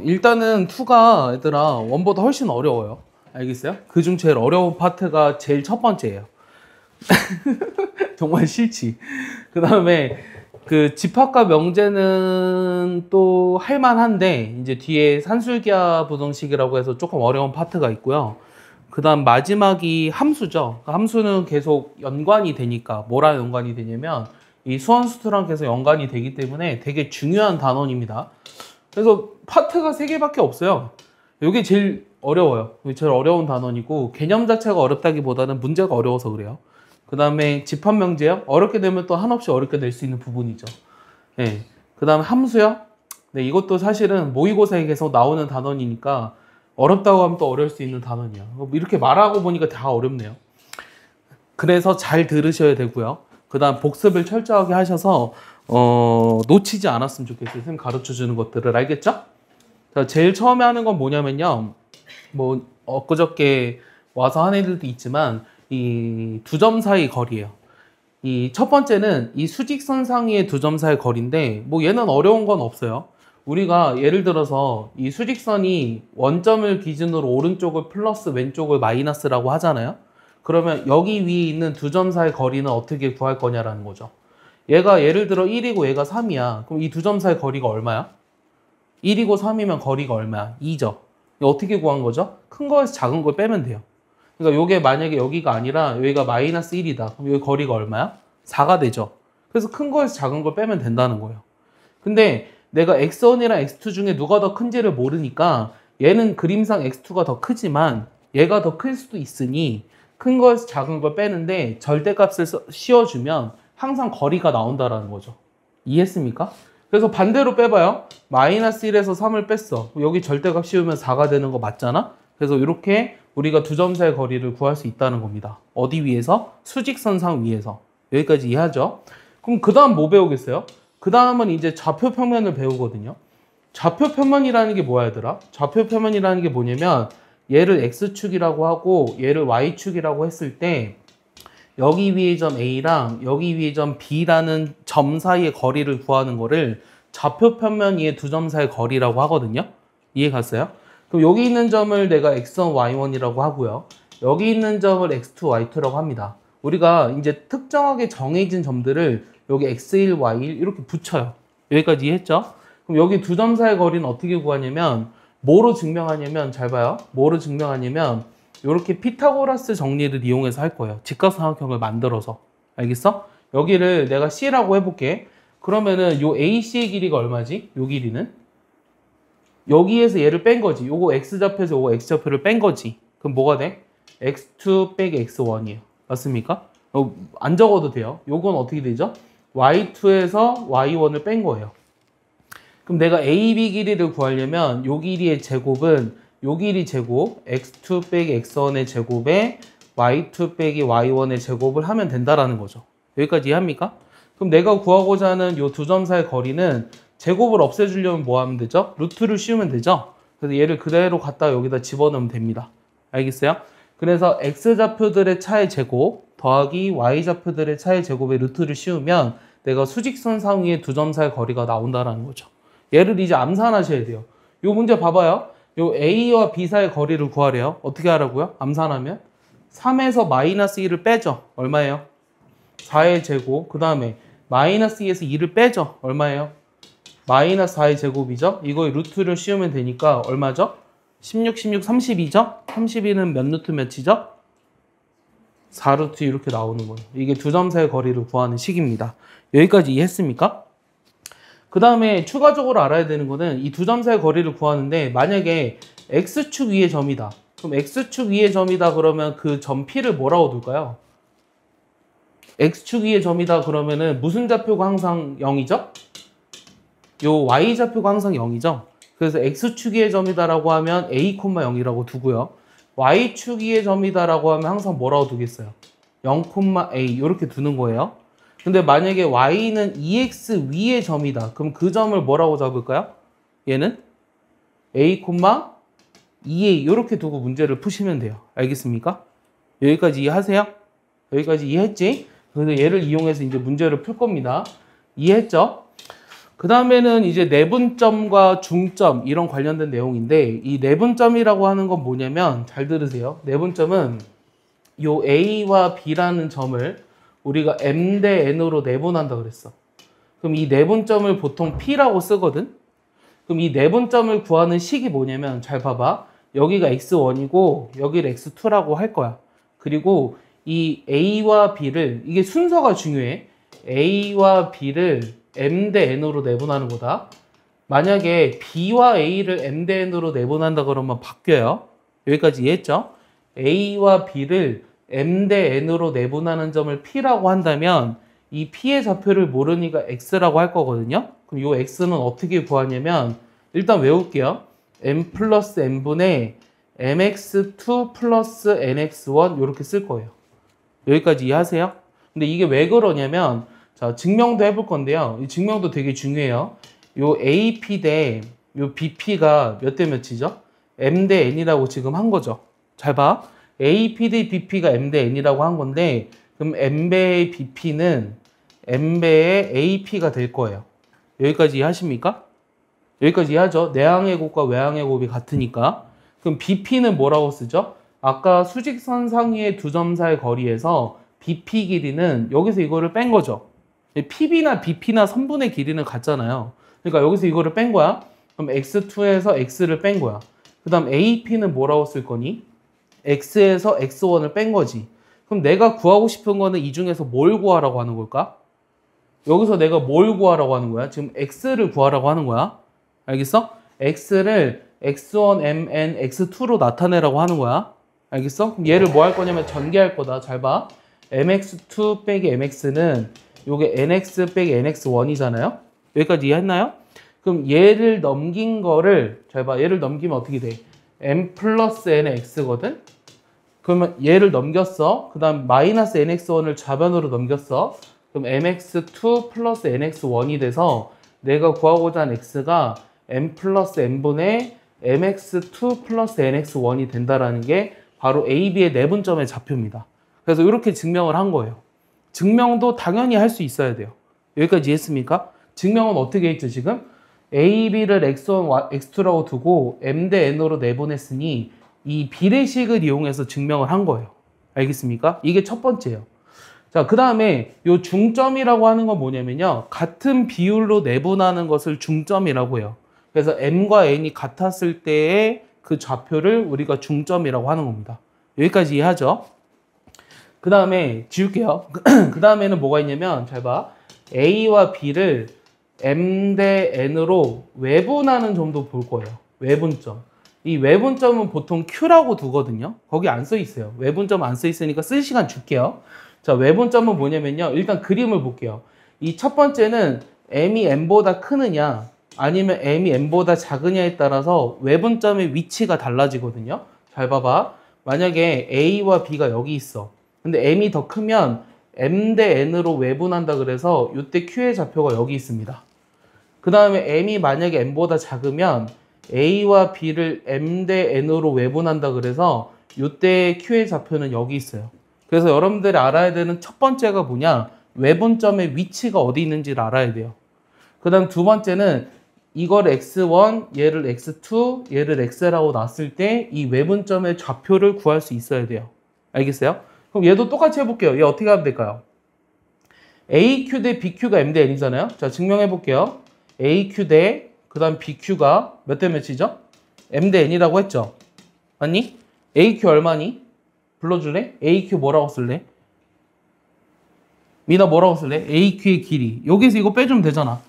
일단은 2가 얘들아 1보다 훨씬 어려워요. 알겠어요? 그중 제일 어려운 파트가 제일 첫 번째예요. 정말 싫지. 그 다음에 그 집합과 명제는 또 할만한데 이제 뒤에 산술기하 부등식이라고 해서 조금 어려운 파트가 있고요. 그 다음 마지막이 함수죠. 함수는 계속 연관이 되니까 뭐랑 연관이 되냐면 이 수원수투랑 계속 연관이 되기 때문에 되게 중요한 단원입니다. 그래서 파트가 3개밖에 없어요. 이게 제일 어려워요. 이게 제일 어려운 단원이고 개념 자체가 어렵다기보다는 문제가 어려워서 그래요. 그 다음에 집합명제요. 어렵게 되면 또 한없이 어렵게 낼 수 있는 부분이죠. 네. 그 다음에 함수요. 네, 이것도 사실은 모의고사에 계속 나오는 단원이니까 어렵다고 하면 또 어려울 수 있는 단원이에요. 이렇게 말하고 보니까 다 어렵네요. 그래서 잘 들으셔야 되고요. 그 다음 복습을 철저하게 하셔서 놓치지 않았으면 좋겠어요. 선생님 가르쳐주는 것들을. 알겠죠? 자, 제일 처음에 하는 건 뭐냐면요. 뭐 엊그저께 와서 한 애들도 있지만 이 두 점 사이 거리예요. 이 첫 번째는 이 수직선 상위의 두 점 사이 거리인데 뭐 얘는 어려운 건 없어요. 우리가 예를 들어서 이 수직선이 원점을 기준으로 오른쪽을 플러스 왼쪽을 마이너스라고 하잖아요. 그러면 여기 위에 있는 두 점 사이 거리는 어떻게 구할 거냐라는 거죠. 얘가 예를 들어 1이고 얘가 3이야. 그럼 이 두 점 사이 거리가 얼마야? 1이고 3이면 거리가 얼마야? 2죠. 어떻게 구한 거죠? 큰 거에서 작은 걸 빼면 돼요. 그러니까 요게 만약에 여기가 아니라 여기가 마이너스 1이다. 그럼 여기 거리가 얼마야? 4가 되죠. 그래서 큰 거에서 작은 걸 빼면 된다는 거예요. 근데 내가 x1이랑 x2 중에 누가 더 큰지를 모르니까 얘는 그림상 x2가 더 크지만 얘가 더 클 수도 있으니 큰 거에서 작은 걸 빼는데 절대값을 씌워주면 항상 거리가 나온다라는 거죠. 이해했습니까? 그래서 반대로 빼봐요. 마이너스 1에서 3을 뺐어. 여기 절대값 씌우면 4가 되는 거 맞잖아? 그래서 이렇게 우리가 두 점 사이 거리를 구할 수 있다는 겁니다. 어디 위에서? 수직선상 위에서. 여기까지 이해하죠? 그럼 그 다음 뭐 배우겠어요? 그 다음은 이제 좌표평면을 배우거든요. 좌표평면이라는 게 뭐야 얘들아? 좌표평면이라는 게 뭐냐면 얘를 X축이라고 하고 얘를 Y축이라고 했을 때 여기 위의 점 A랑 여기 위의 점 B라는 점 사이의 거리를 구하는 거를 좌표평면 위의 두 점 사이의 거리라고 하거든요. 이해 갔어요? 그럼 여기 있는 점을 내가 X1, Y1이라고 하고요. 여기 있는 점을 X2, Y2라고 합니다. 우리가 이제 특정하게 정해진 점들을 여기 X1, Y1 이렇게 붙여요. 여기까지 이해했죠? 그럼 여기 두 점 사이의 거리는 어떻게 구하냐면 뭐로 증명하냐면 잘 봐요. 뭐로 증명하냐면 이렇게 피타고라스 정리를 이용해서 할 거예요. 직각삼각형을 만들어서. 알겠어? 여기를 내가 C라고 해볼게. 그러면은 요 AC의 길이가 얼마지? 요 길이는? 여기에서 얘를 뺀 거지. 요거 X좌표에서 요거 X좌표를 뺀 거지. 그럼 뭐가 돼? X2 빼기 X1이에요. 맞습니까? 안 적어도 돼요. 요건 어떻게 되죠? Y2에서 Y1을 뺀 거예요. 그럼 내가 AB 길이를 구하려면 요 길이의 제곱은 요 길이 제곱 x2 빼기 x1의 제곱에 y2 빼기 y1의 제곱을 하면 된다라는 거죠. 여기까지 이해합니까? 그럼 내가 구하고자 하는 요 두 점 사이의 거리는 제곱을 없애주려면 뭐 하면 되죠? 루트를 씌우면 되죠? 그래서 얘를 그대로 갖다 여기다 집어넣으면 됩니다. 알겠어요? 그래서 x좌표들의 차의 제곱 더하기 y좌표들의 차의 제곱에 루트를 씌우면 내가 수직선 상위의 두 점 사이의 거리가 나온다라는 거죠. 얘를 이제 암산하셔야 돼요. 요 문제 봐봐요. 요 A와 B 사이의 거리를 구하래요. 어떻게 하라고요? 암산하면 3에서 마이너스 1을 빼죠. 얼마예요? 4의 제곱. 그 다음에 마이너스 2에서 2를 빼죠. 얼마예요? 마이너스 4의 제곱이죠. 이거에 루트를 씌우면 되니까 얼마죠? 16, 16, 32죠? 32는 몇 루트 몇이죠? 4루트 이렇게 나오는 거예요. 이게 두 점 사이의 거리를 구하는 식입니다. 여기까지 이해했습니까? 그 다음에 추가적으로 알아야 되는 거는 이 두 점 사이의 거리를 구하는데 만약에 X축 위의 점이다. 그럼 X축 위의 점이다 그러면 그 점 P를 뭐라고 둘까요? X축 위의 점이다 그러면은 무슨 좌표가 항상 0이죠? 요 Y좌표가 항상 0이죠? 그래서 X축 위의 점이다라고 하면 A, 0이라고 두고요. Y축 위의 점이다라고 하면 항상 뭐라고 두겠어요? 0, A 이렇게 두는 거예요. 근데 만약에 y는 2x 위의 점이다. 그럼 그 점을 뭐라고 잡을까요? 얘는 a, 2a 이렇게 두고 문제를 푸시면 돼요. 알겠습니까? 여기까지 이해하세요? 여기까지 이해했지? 그래서 얘를 이용해서 이제 문제를 풀 겁니다. 이해했죠? 그 다음에는 이제 내분점과 중점 이런 관련된 내용인데, 이 내분점이라고 하는 건 뭐냐면, 잘 들으세요. 내분점은 요 A와 B라는 점을 우리가 M 대 N으로 내분한다 그랬어. 그럼 이 내분점을 보통 P라고 쓰거든. 그럼 이 내분점을 구하는 식이 뭐냐면, 잘 봐봐. 여기가 X1이고 여기를 X2라고 할 거야. 그리고 이 A와 B를, 이게 순서가 중요해. A와 B를 M 대 N으로 내분하는 거다. 만약에 B와 A를 M 대 N으로 내분한다 그러면 바뀌어요. 여기까지 이해했죠? A와 B를 M 대 N으로 내분하는 점을 P라고 한다면 이 P의 좌표를 모르니까 X라고 할 거거든요. 그럼 이 X는 어떻게 구하냐면 일단 외울게요. M 플러스 N분의 MX2 플러스 NX1 이렇게 쓸 거예요. 여기까지 이해하세요? 근데 이게 왜 그러냐면, 자, 증명도 해볼 건데요. 이 증명도 되게 중요해요. 요 AP 대 요 BP가 몇 대 몇이죠? M 대 N이라고 지금 한 거죠. 잘 봐. AP 대 BP가 M 대 N이라고 한 건데, 그럼 M배의 BP는 M배의 AP가 될 거예요. 여기까지 이해하십니까? 여기까지 이해하죠? 내항의 곱과 외항의 곱이 같으니까. 그럼 BP는 뭐라고 쓰죠? 아까 수직선 상위의 두 점 사이 거리에서 BP 길이는 여기서 이거를 뺀 거죠. PB나 BP나 선분의 길이는 같잖아요. 그러니까 여기서 이거를 뺀 거야. 그럼 X2에서 X를 뺀 거야. 그 다음 AP는 뭐라고 쓸 거니? X에서 X1을 뺀 거지. 그럼 내가 구하고 싶은 거는 이 중에서 뭘 구하라고 하는 걸까? 여기서 내가 뭘 구하라고 하는 거야? 지금 X를 구하라고 하는 거야. 알겠어? X를 X1, MN, X2로 나타내라고 하는 거야. 알겠어? 그럼 얘를 뭐 할 거냐면 전개할 거다. 잘 봐. MX2 빼기 MX는 요게 NX 빼기 NX1이잖아요. 여기까지 이해했나요? 그럼 얘를 넘긴 거를, 잘 봐. 얘를 넘기면 어떻게 돼? M 플러스 N의 X거든? 그러면 얘를 넘겼어. 그 다음 마이너스 NX1을 좌변으로 넘겼어. 그럼 MX2 플러스 NX1이 돼서 내가 구하고자 한 X가 M 플러스 N분의 MX2 플러스 NX1이 된다라는 게 바로 AB의 내분점의 좌표입니다. 그래서 이렇게 증명을 한 거예요. 증명도 당연히 할 수 있어야 돼요. 여기까지 이해했습니까? 증명은 어떻게 했죠, 지금? AB를 X1, X2라고 두고 M 대 N으로 내보냈으니 이 비례식을 이용해서 증명을 한 거예요. 알겠습니까? 이게 첫 번째예요. 자, 그 다음에 이 중점이라고 하는 건 뭐냐면요. 같은 비율로 내분하는 것을 중점이라고 해요. 그래서 M과 N이 같았을 때의 그 좌표를 우리가 중점이라고 하는 겁니다. 여기까지 이해하죠? 그 다음에 지울게요. 그 다음에는 뭐가 있냐면, 잘 봐. A와 B를 M 대 N으로 외분하는 점도 볼 거예요. 외분점. 이 외분점은 보통 Q라고 두거든요. 거기 안 써 있어요. 외분점 안 써 있으니까 쓸 시간 줄게요. 자, 외분점은 뭐냐면요. 일단 그림을 볼게요. 이 첫 번째는 M이 N보다 크느냐, 아니면 M이 N보다 작으냐에 따라서 외분점의 위치가 달라지거든요. 잘 봐봐. 만약에 A와 B가 여기 있어. 근데 M이 더 크면 M 대 N으로 외분한다 그래서 이때 Q의 좌표가 여기 있습니다. 그 다음에 M이 만약에 N보다 작으면 A와 B를 M 대 N으로 외분한다 그래서 이때 Q의 좌표는 여기 있어요. 그래서 여러분들이 알아야 되는 첫 번째가 뭐냐? 외분점의 위치가 어디 있는지를 알아야 돼요. 그 다음 두 번째는 이걸 X1, 얘를 X2, 얘를 X라고 놨을 때 이 외분점의 좌표를 구할 수 있어야 돼요. 알겠어요? 그럼 얘도 똑같이 해볼게요. 얘 어떻게 하면 될까요? AQ 대 BQ가 M 대 N이잖아요. 자, 증명해 볼게요. AQ 대 그 다음 BQ가 몇 대 몇이죠? M 대 N이라고 했죠? 맞니? AQ 얼마니? 불러줄래? AQ 뭐라고 쓸래? 미나 뭐라고 쓸래? AQ의 길이. 여기서 이거 빼주면 되잖아.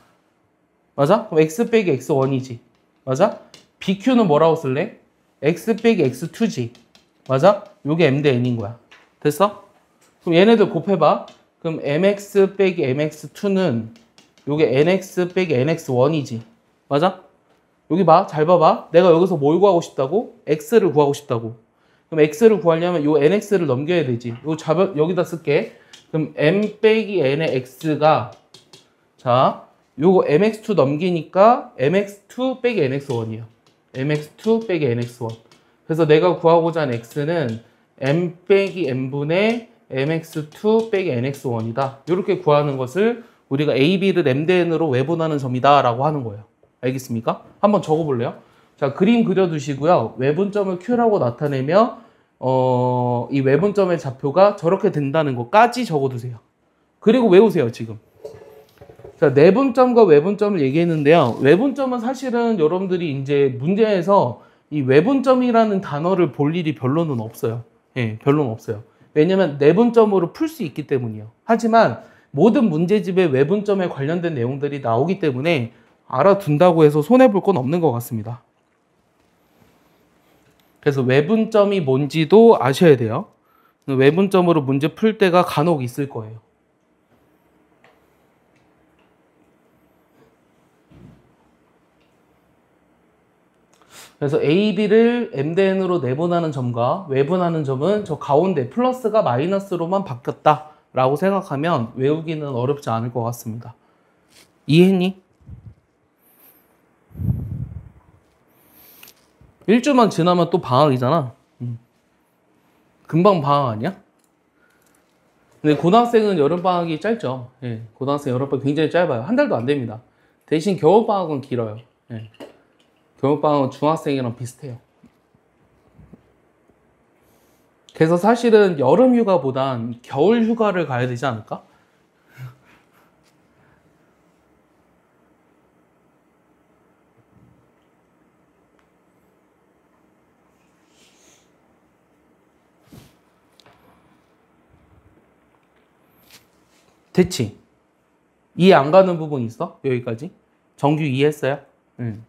맞아? 그럼 X 빼기 X1이지. 맞아? BQ는 뭐라고 쓸래? X 빼기 X2지. 맞아? 요게 M 대 N인 거야. 됐어? 그럼 얘네들 곱해봐. 그럼 MX 빼기 MX2는 요게 NX 빼기 NX1이지. 맞아? 여기 봐. 잘 봐봐. 내가 여기서 뭘 구하고 싶다고? X를 구하고 싶다고. 그럼 X를 구하려면 요 NX를 넘겨야 되지. 요 여기다 쓸게. 그럼 M 빼기 N의 X가, 자, 요거 MX2 넘기니까 MX2 빼기 NX1이에요. MX2 빼기 NX1. 그래서 내가 구하고자 하는 X는 M 빼기 N분의 MX2 빼기 NX1이다. 이렇게 구하는 것을 우리가 AB를 MDN으로 외분하는 점이다 라고 하는 거예요. 알겠습니까? 한번 적어볼래요? 자, 그림 그려두시고요. 외분점을 Q라고 나타내며 이 외분점의 좌표가 저렇게 된다는 것까지 적어두세요. 그리고 외우세요, 지금. 자, 내분점과 외분점을 얘기했는데요. 외분점은 사실은 여러분들이 이제 문제에서 이 외분점이라는 단어를 볼 일이 별로는 없어요. 예, 별로는 없어요. 왜냐면 내분점으로 풀 수 있기 때문이에요. 하지만 모든 문제집에 외분점에 관련된 내용들이 나오기 때문에 알아둔다고 해서 손해볼 건 없는 것 같습니다. 그래서 외분점이 뭔지도 아셔야 돼요. 외분점으로 문제 풀 때가 간혹 있을 거예요. 그래서 AB를 MDN으로 내분하는 점과 외분하는 점은 저 가운데 플러스가 마이너스로만 바뀌었다 라고 생각하면 외우기는 어렵지 않을 것 같습니다. 이해했니? 1주만 지나면 또 방학이잖아. 금방 방학 아니야? 근데 고등학생은 여름방학이 짧죠. 예, 고등학생 여름방학 굉장히 짧아요. 한 달도 안 됩니다. 대신 겨울방학은 길어요. 예. 겨울방학은 중학생이랑 비슷해요. 그래서 사실은 여름 휴가보단 겨울 휴가를 가야 되지 않을까? 됐지? 이해 안 가는 부분 있어? 여기까지? 정규 이해했어요? 응.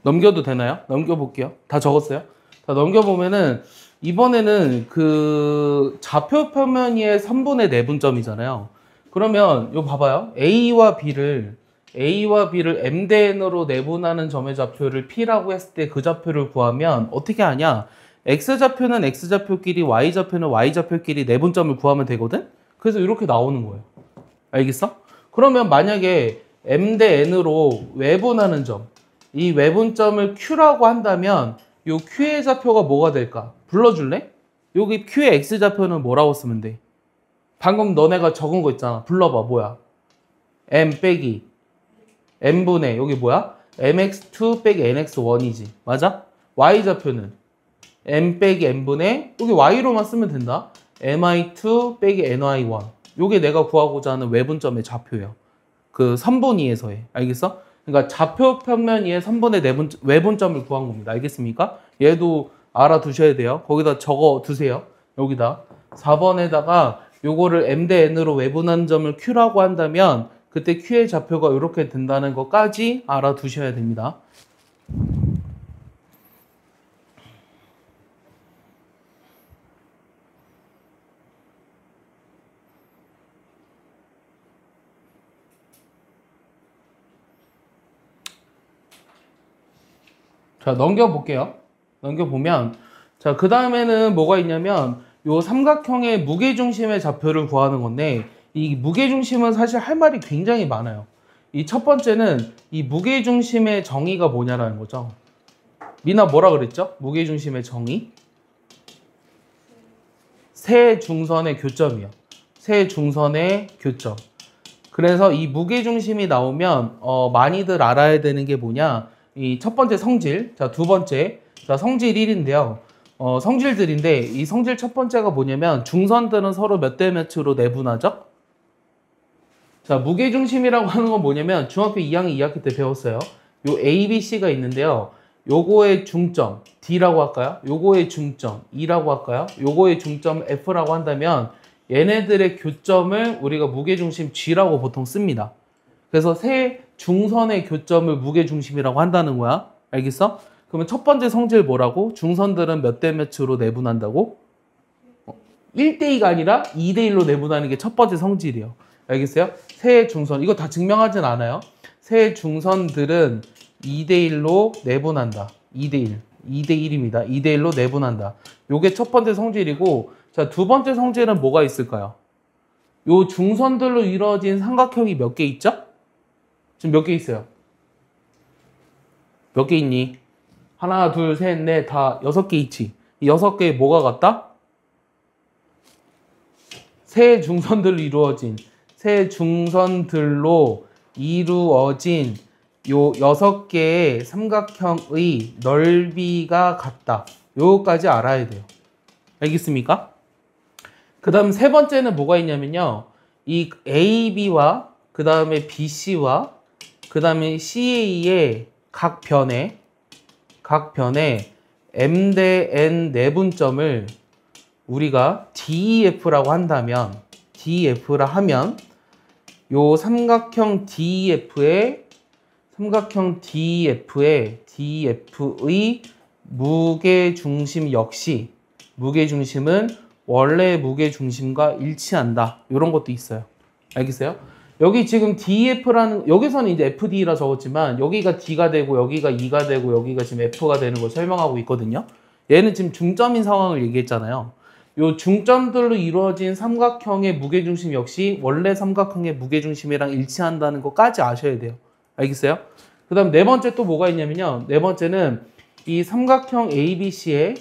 넘겨도 되나요? 넘겨볼게요. 다 적었어요? 다 넘겨보면은 이번에는 그 좌표 표면 위의 선분의 내분점이잖아요. 그러면 이거 봐봐요. A와 B를 MDN으로 내분하는 점의 좌표를 P라고 했을 때 그 좌표를 구하면 어떻게 하냐? X좌표는 X좌표끼리 Y좌표는 Y좌표끼리 내분점을 구하면 되거든? 그래서 이렇게 나오는 거예요. 알겠어? 그러면 만약에 M 대 N으로 외분하는 점, 이 외분점을 Q라고 한다면 이 Q의 좌표가 뭐가 될까? 불러줄래? 여기 Q의 X좌표는 뭐라고 쓰면 돼? 방금 너네가 적은 거 있잖아. 불러봐. 뭐야? M 빼기 N분의 여기 뭐야? MX2 빼기 NX1이지. 맞아? Y좌표는 M 빼기 N분의 여기 Y로만 쓰면 된다. MI2 빼기 NY1. 요게 내가 구하고자 하는 외분점의 좌표예요. 그 선분위에서의. 알겠어? 그러니까 좌표 평면 위에 선분의 외분점을 구한 겁니다. 알겠습니까? 얘도 알아두셔야 돼요. 거기다 적어 두세요. 여기다 4번에다가 요거를 M 대 N으로 외분한 점을 Q라고 한다면 그때 Q의 좌표가 이렇게 된다는 것까지 알아두셔야 됩니다. 자, 넘겨볼게요. 넘겨보면, 자, 그 다음에는 뭐가 있냐면, 요 삼각형의 무게중심의 좌표를 구하는 건데, 이 무게중심은 사실 할 말이 굉장히 많아요. 이 첫 번째는 이 무게중심의 정의가 뭐냐라는 거죠. 미나 뭐라 그랬죠? 무게중심의 정의? 세 중선의 교점이요. 세 중선의 교점. 그래서 이 무게중심이 나오면, 많이들 알아야 되는 게 뭐냐. 이 첫 번째 성질, 자, 두 번째, 자, 성질 1인데요. 성질들인데, 이 성질 첫 번째가 뭐냐면, 중선들은 서로 몇 대 몇으로 내분하죠? 자, 무게중심이라고 하는 건 뭐냐면, 중학교 2학년 2학기 때 배웠어요. 요 A, B, C가 있는데요. 요거의 중점, D라고 할까요? 요거의 중점, E라고 할까요? 요거의 중점, F라고 한다면, 얘네들의 교점을 우리가 무게중심 G라고 보통 씁니다. 그래서 세 중선의 교점을 무게중심이라고 한다는 거야. 알겠어? 그러면 첫 번째 성질 뭐라고? 중선들은 몇 대 몇으로 내분한다고? 1대2가 아니라 2대1로 내분하는 게 첫 번째 성질이에요. 알겠어요? 세 중선, 이거 다 증명하진 않아요. 세 중선들은 2대1로 내분한다. 2대1. 2대1입니다. 2대1로 내분한다. 요게 첫 번째 성질이고, 자, 두 번째 성질은 뭐가 있을까요? 요 중선들로 이루어진 삼각형이 몇 개 있죠? 지금 몇 개 있어요? 몇 개 있니? 하나, 둘, 셋, 넷, 다 6개 있지. 이 6개에 뭐가 같다? 세 중선들로 이루어진 요 6개의 삼각형의 넓이가 같다. 요거까지 알아야 돼요. 알겠습니까? 그 다음 세 번째는 뭐가 있냐면요. 이 AB와 그 다음에 BC와 그 다음에 CA의 각 변에 M 대 N 내분점을 우리가 DEF라고 한다면 요 삼각형 DEF의 무게중심 역시 무게중심은 원래 무게중심과 일치한다. 이런 것도 있어요. 알겠어요? 여기 지금 DF라는, 여기서는 이제 FD라 적었지만 여기가 D가 되고 여기가 E가 되고 여기가 지금 F가 되는 걸 설명하고 있거든요. 얘는 지금 중점인 상황을 얘기했잖아요. 요 중점들로 이루어진 삼각형의 무게중심 역시 원래 삼각형의 무게중심이랑 일치한다는 것까지 아셔야 돼요. 알겠어요? 그 다음 네 번째 또 뭐가 있냐면요. 네 번째는 이 삼각형 ABC의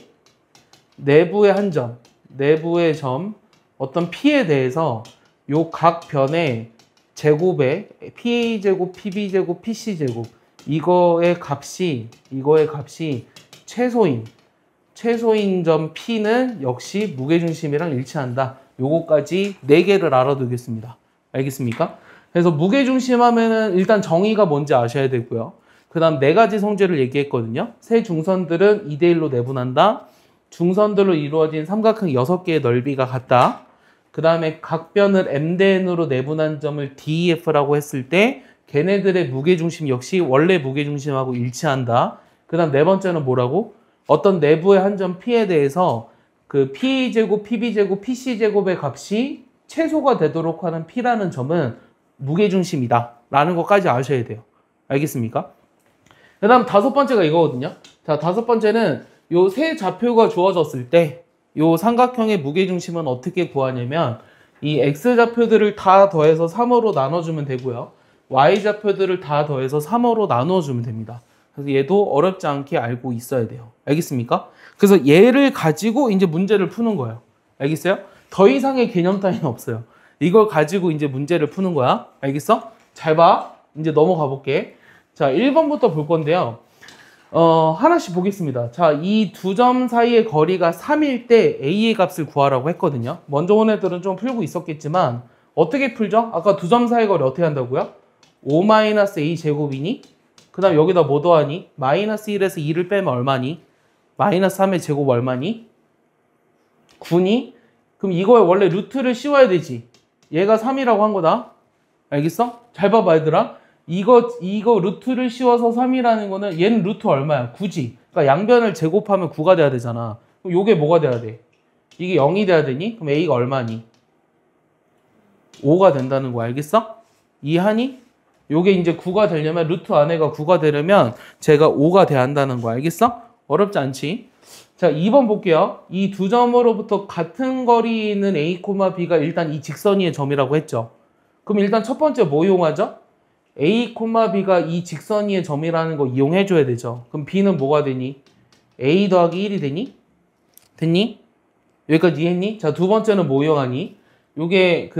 내부의 한 점, 내부의 점, 어떤 P에 대해서 요 각 변의 제곱에 PA제곱, PB제곱, PC제곱 이거의 값이 최소인 점 P는 역시 무게중심이랑 일치한다. 요거까지 4개를 알아두겠습니다. 알겠습니까? 그래서 무게중심 하면은 일단 정의가 뭔지 아셔야 되고요. 그 다음 4가지 성질을 얘기했거든요. 세 중선들은 2대1로 내분한다. 중선들로 이루어진 삼각형 6개의 넓이가 같다. 그 다음에 각 변을 M 대 N으로 내분한 점을 DEF라고 했을 때 걔네들의 무게중심 역시 원래 무게중심하고 일치한다. 그 다음 네 번째는 뭐라고? 어떤 내부의 한 점 P에 대해서 그 PA제곱, PB제곱, PC제곱의 값이 최소가 되도록 하는 P라는 점은 무게중심이다. 라는 것까지 아셔야 돼요. 알겠습니까? 그 다음 5번째가 이거거든요. 자, 5번째는 요 세 좌표가 주어졌을 때 요 삼각형의 무게중심은 어떻게 구하냐면 이 X좌표들을 다 더해서 3으로 나눠주면 되고요. Y좌표들을 다 더해서 3으로 나누어주면 됩니다. 그래서 얘도 어렵지 않게 알고 있어야 돼요. 알겠습니까? 그래서 얘를 가지고 이제 문제를 푸는 거예요. 알겠어요? 더 이상의 개념 따위는 없어요. 이걸 가지고 이제 문제를 푸는 거야. 알겠어? 잘 봐. 이제 넘어가 볼게. 자, 1번부터 볼 건데요. 하나씩 보겠습니다. 자, 이 두 점 사이의 거리가 3일 때 A의 값을 구하라고 했거든요. 먼저 온 애들은 좀 풀고 있었겠지만 어떻게 풀죠? 아까 두 점 사이의 거리 어떻게 한다고요? 5-A 제곱이니? 그 다음 여기다 뭐 더하니? 마이너스 1에서 2를 빼면 얼마니? 마이너스 3의 제곱 얼마니? 9니? 그럼 이거에 원래 루트를 씌워야 되지. 얘가 3이라고 한 거다. 알겠어? 잘 봐봐 얘들아. 이거 루트를 씌워서 3이라는 거는 얘는 루트 얼마야? 9지. 그러니까 양변을 제곱하면 9가 돼야 되잖아. 그럼 요게 뭐가 돼야 돼? 이게 0이 돼야 되니? 그럼 A가 얼마니? 5가 된다는 거 알겠어? 이해하니? 요게 이제 9가 되려면 루트 안에가 9가 되려면 제가 5가 돼야 한다는 거 알겠어? 어렵지 않지? 자, 2번 볼게요. 이 두 점으로부터 같은 거리 있는 A, B가 일단 이 직선 위의 점이라고 했죠. 그럼 일단 첫 번째 뭐 이용하죠? A, B가 이 직선 위의 점이라는 거 이용해줘야 되죠. 그럼 B는 뭐가 되니? A 더하기 1이 되니? 됐니? 여기까지 이해했니? 자, 두 번째는 뭐 이용하니? 요게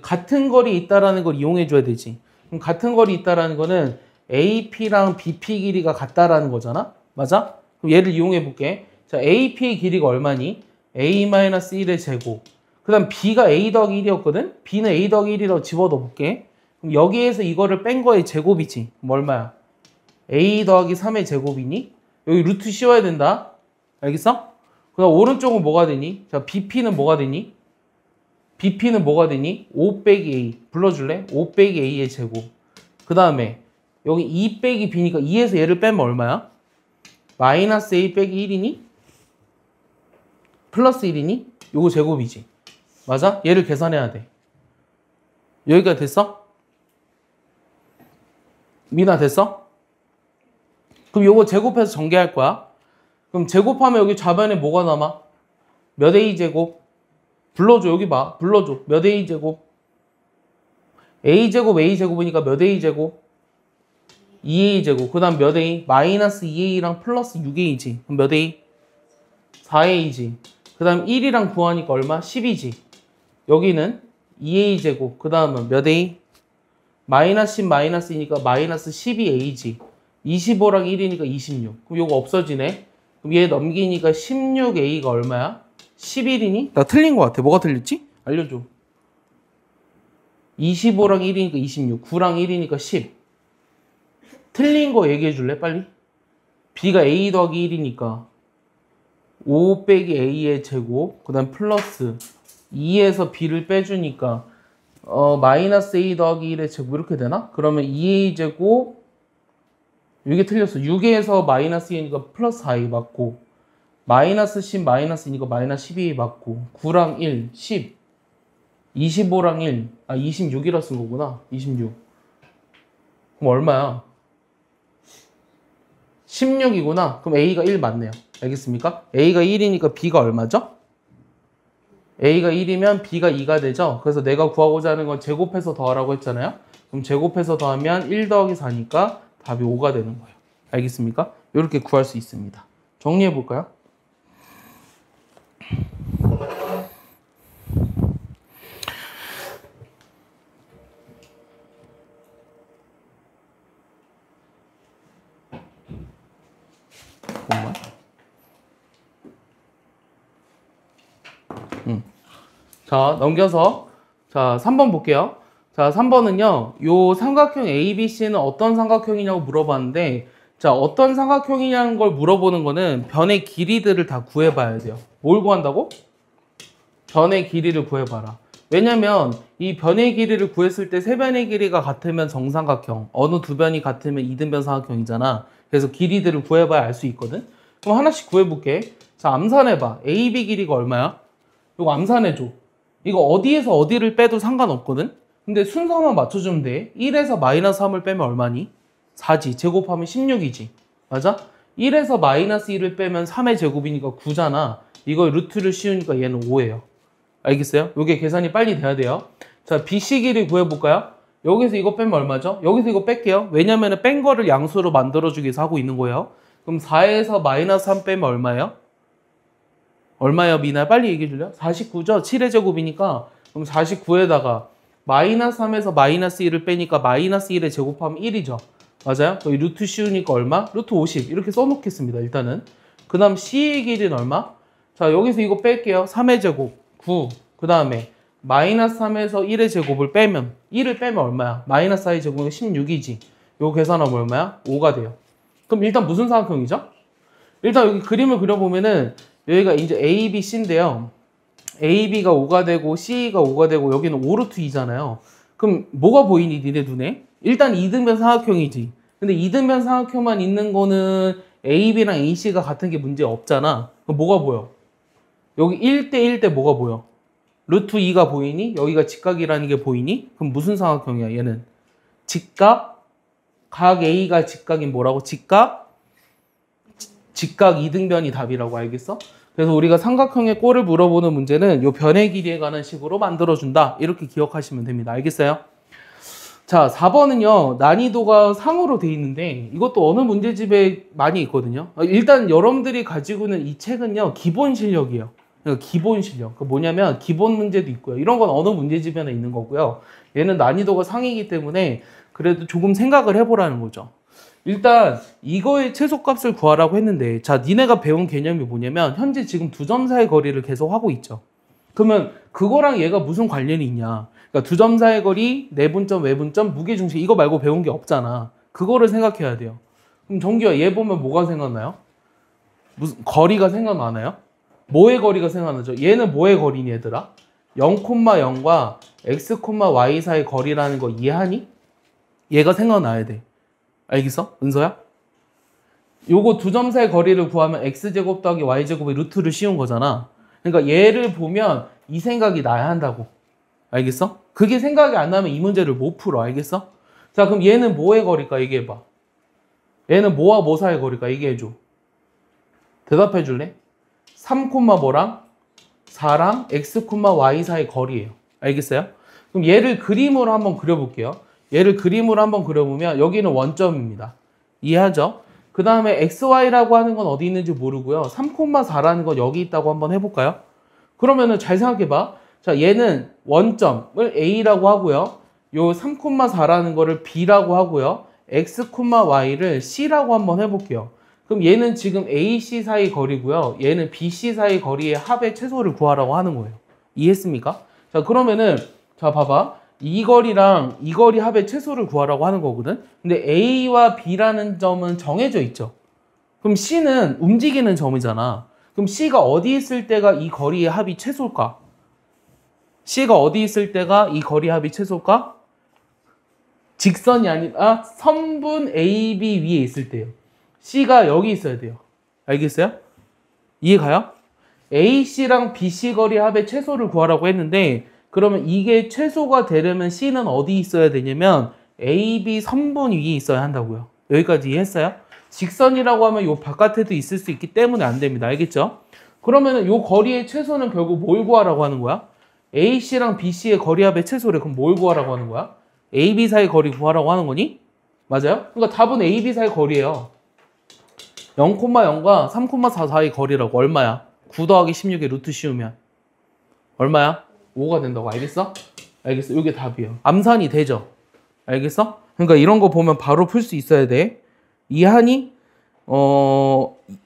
같은 거리 있다라는 걸 이용해줘야 되지. 그럼 같은 거리 있다라는 거는 AP랑 BP 길이가 같다라는 거잖아? 맞아? 그럼 얘를 이용해 볼게. 자, AP의 길이가 얼마니? A-1의 제곱. 그 다음 B가 A 더하기 1이었거든? B는 A 더하기 1이라고 집어넣어 볼게. 그럼 여기에서 이거를 뺀 거의 제곱이지. 그럼 얼마야? A 더하기 3의 제곱이니? 여기 루트 씌워야 된다. 알겠어? 그 다음 오른쪽은 뭐가 되니? 자, BP는 뭐가 되니? BP는 뭐가 되니? 5 빼기 A. 불러줄래? 5 빼기 A의 제곱. 그 다음에 여기 2 빼기 B니까 2에서 얘를 빼면 얼마야? 마이너스 A 빼기 1이니? 플러스 1이니? 요거 제곱이지. 맞아? 얘를 계산해야 돼. 여기가 됐어? 미나 됐어? 그럼 요거 제곱해서 전개할 거야. 그럼 제곱하면 여기 좌변에 뭐가 남아? 몇 A 제곱? 불러줘. 여기 봐. 불러줘. 몇 A 제곱? A 제곱 A 제곱이니까 몇 A 제곱? 2a제곱. 그 다음 몇 a? 마이너스 2a랑 플러스 6a지. 그럼 몇 a? 4a지. 그 다음 1이랑 구하니까 얼마? 10이지. 여기는 2a제곱. 그 다음은 몇 a? 마이너스 10 마이너스이니까 마이너스 12a지. 25랑 1이니까 26. 그럼 요거 없어지네. 그럼 얘 넘기니까 16a가 얼마야? 11이니? 나 틀린 것 같아. 뭐가 틀렸지? 알려줘. 25랑 1이니까 26. 9랑 1이니까 10. 틀린 거 얘기해 줄래? 빨리. b가 a 더하기 1이니까 5 빼기 a의 제곱. 그 다음 플러스 2에서 b를 빼주니까 마이너스 a 더하기 1의 제곱 이렇게 되나? 그러면 2a 제곱 이게 틀렸어. 6에서 마이너스 2니까 플러스 4a 맞고 마이너스 10 마이너스니까 마이너스 12a 맞고 9랑 1, 10 25랑 1 26이라 쓴 거구나. 26 그럼 얼마야? 16이구나. 그럼 a가 1 맞네요. 알겠습니까? a가 1이니까 b가 얼마죠? a가 1이면 b가 2가 되죠. 그래서 내가 구하고자 하는 건 제곱해서 더하라고 했잖아요. 그럼 제곱해서 더하면 1 더하기 4니까 답이 5가 되는 거예요. 알겠습니까? 이렇게 구할 수 있습니다. 정리해 볼까요? 잠깐만. 자, 넘겨서 자 3번 볼게요. 자 3번은요. 요 삼각형 ABC는 어떤 삼각형이냐고 물어봤는데 자 어떤 삼각형이냐는 걸 물어보는 거는 변의 길이들을 다 구해봐야 돼요. 뭘 구한다고? 변의 길이를 구해봐라. 왜냐면 이 변의 길이를 구했을 때 세 변의 길이가 같으면 정삼각형, 어느 두 변이 같으면 이등변 삼각형이잖아. 그래서 길이들을 구해봐야 알 수 있거든. 그럼 하나씩 구해볼게. 자 암산해봐. AB 길이가 얼마야? 이거 암산해줘. 이거 어디에서 어디를 빼도 상관없거든? 근데 순서만 맞춰주면 돼. 1에서 마이너스 3을 빼면 얼마니? 4지. 제곱하면 16이지. 맞아? 1에서 마이너스 1을 빼면 3의 제곱이니까 9잖아. 이거 루트를 씌우니까 얘는 5예요. 알겠어요? 이게 계산이 빨리 돼야 돼요. 자, BC 길이 구해볼까요? 여기서 이거 빼면 얼마죠? 여기서 이거 뺄게요. 왜냐면 뺀 거를 양수로 만들어주기 위해서 하고 있는 거예요. 그럼 4에서 마이너스 3 빼면 얼마예요? 얼마예요, 미나? 빨리 얘기해 줄래요? 49죠? 7의 제곱이니까 그럼 49에다가 마이너스 3에서 마이너스 1을 빼니까 마이너스 1의 제곱하면 1이죠. 맞아요? 여기 루트 씌우니까 얼마? 루트 50 이렇게 써놓겠습니다. 일단은 그 다음 C의 길이는 얼마? 자 여기서 이거 뺄게요. 3의 제곱 9 그 다음에 마이너스 3에서 1의 제곱을 빼면 1을 빼면 얼마야? 마이너스 4의 제곱은 16이지. 요 계산하면 얼마야? 5가 돼요. 그럼 일단 무슨 삼각형이죠? 일단 여기 그림을 그려보면은 여기가 이제 A, B, C인데요. A, B가 5가 되고 C가 5가 되고 여기는 5루트 2잖아요. 그럼 뭐가 보이니 니네 눈에? 일단 이등변 삼각형이지. 근데 이등변 삼각형만 있는 거는 A, B랑 A, C가 같은 게 문제 없잖아. 그럼 뭐가 보여? 여기 1대1 때 뭐가 보여? 루트 2가 보이니? 여기가 직각이라는 게 보이니? 그럼 무슨 삼각형이야 얘는? 직각? 각 A가 직각인 뭐라고? 직각 이등변이 답이라고. 알겠어? 그래서 우리가 삼각형의 꼴을 물어보는 문제는 이 변의 길이에 관한 식으로 만들어준다. 이렇게 기억하시면 됩니다. 알겠어요? 자, 4번은요. 난이도가 상으로 돼 있는데 이것도 어느 문제집에 많이 있거든요. 일단 여러분들이 가지고 있는 이 책은요. 기본 실력이에요. 그러니까 기본 실력. 그러니까 뭐냐면 기본 문제도 있고요. 이런 건 어느 문제집에나 있는 거고요. 얘는 난이도가 상이기 때문에 그래도 조금 생각을 해보라는 거죠. 일단 이거의 최소값을 구하라고 했는데 자 니네가 배운 개념이 뭐냐면 현재 지금 두 점 사이의 거리를 계속 하고 있죠. 그러면 그거랑 얘가 무슨 관련이 있냐. 그러니까 두 점 사이의 거리, 내분점, 외분점, 무게중심 이거 말고 배운 게 없잖아. 그거를 생각해야 돼요. 그럼 정규야 얘 보면 뭐가 생각나요? 무슨 거리가 생각나나요? 뭐의 거리가 생각나죠? 얘는 뭐의 거리니 얘들아? 0,0과 x, y 사이의 거리라는 거 이해하니? 얘가 생각나야 돼. 알겠어? 은서야? 요거 두 점 사이 거리를 구하면 x제곱 더하기 y제곱의 루트를 씌운 거잖아. 그러니까 얘를 보면 이 생각이 나야 한다고. 알겠어? 그게 생각이 안 나면 이 문제를 못 풀어. 알겠어? 자 그럼 얘는 뭐의 거리일까? 얘기해봐. 얘는 뭐와 뭐 사이의 거리일까? 얘기해줘. 대답해 줄래? 3, 뭐랑? 4랑 x, y 사이의 거리예요. 알겠어요? 그럼 얘를 그림으로 한번 그려볼게요. 얘를 그림으로 한번 그려보면 여기는 원점입니다. 이해하죠? 그 다음에 XY라고 하는 건 어디 있는지 모르고요. 3,4라는 건 여기 있다고 한번 해볼까요? 그러면은 잘 생각해봐. 자, 얘는 원점을 A라고 하고요. 요 3,4라는 거를 B라고 하고요. X, Y를 C라고 한번 해볼게요. 그럼 얘는 지금 AC 사이 거리고요. 얘는 BC 사이 거리의 합의 최소를 구하라고 하는 거예요. 이해했습니까? 자, 그러면은 자, 봐봐. 이 거리랑 이 거리 합의 최소를 구하라고 하는 거거든. 근데 A와 B라는 점은 정해져 있죠. 그럼 C는 움직이는 점이잖아. 그럼 C가 어디 있을 때가 이 거리의 합이 최소일까? C가 어디 있을 때가 이 거리 합이 최소일까? 직선이 아니라 선분 AB 위에 있을 때요. C가 여기 있어야 돼요. 알겠어요? 이해가요? AC랑 BC 거리 합의 최소를 구하라고 했는데 그러면 이게 최소가 되려면 C는 어디 있어야 되냐면 AB 선분 위에 있어야 한다고요. 여기까지 이해했어요? 직선이라고 하면 요 바깥에도 있을 수 있기 때문에 안 됩니다. 알겠죠? 그러면 요 거리의 최소는 결국 뭘 구하라고 하는 거야? AC랑 BC의 거리 합의 최소래. 그럼 뭘 구하라고 하는 거야? AB 사이 거리 구하라고 하는 거니? 맞아요? 그러니까 답은 AB 사이 거리예요. 0,0과 3,4 사이 거리라고. 얼마야? 9 더하기 16의 루트 씌우면 얼마야? 5가 된다고. 알겠어? 알겠어. 이게 답이에요. 암산이 되죠? 알겠어? 그러니까 이런 거 보면 바로 풀 수 있어야 돼. 이하니?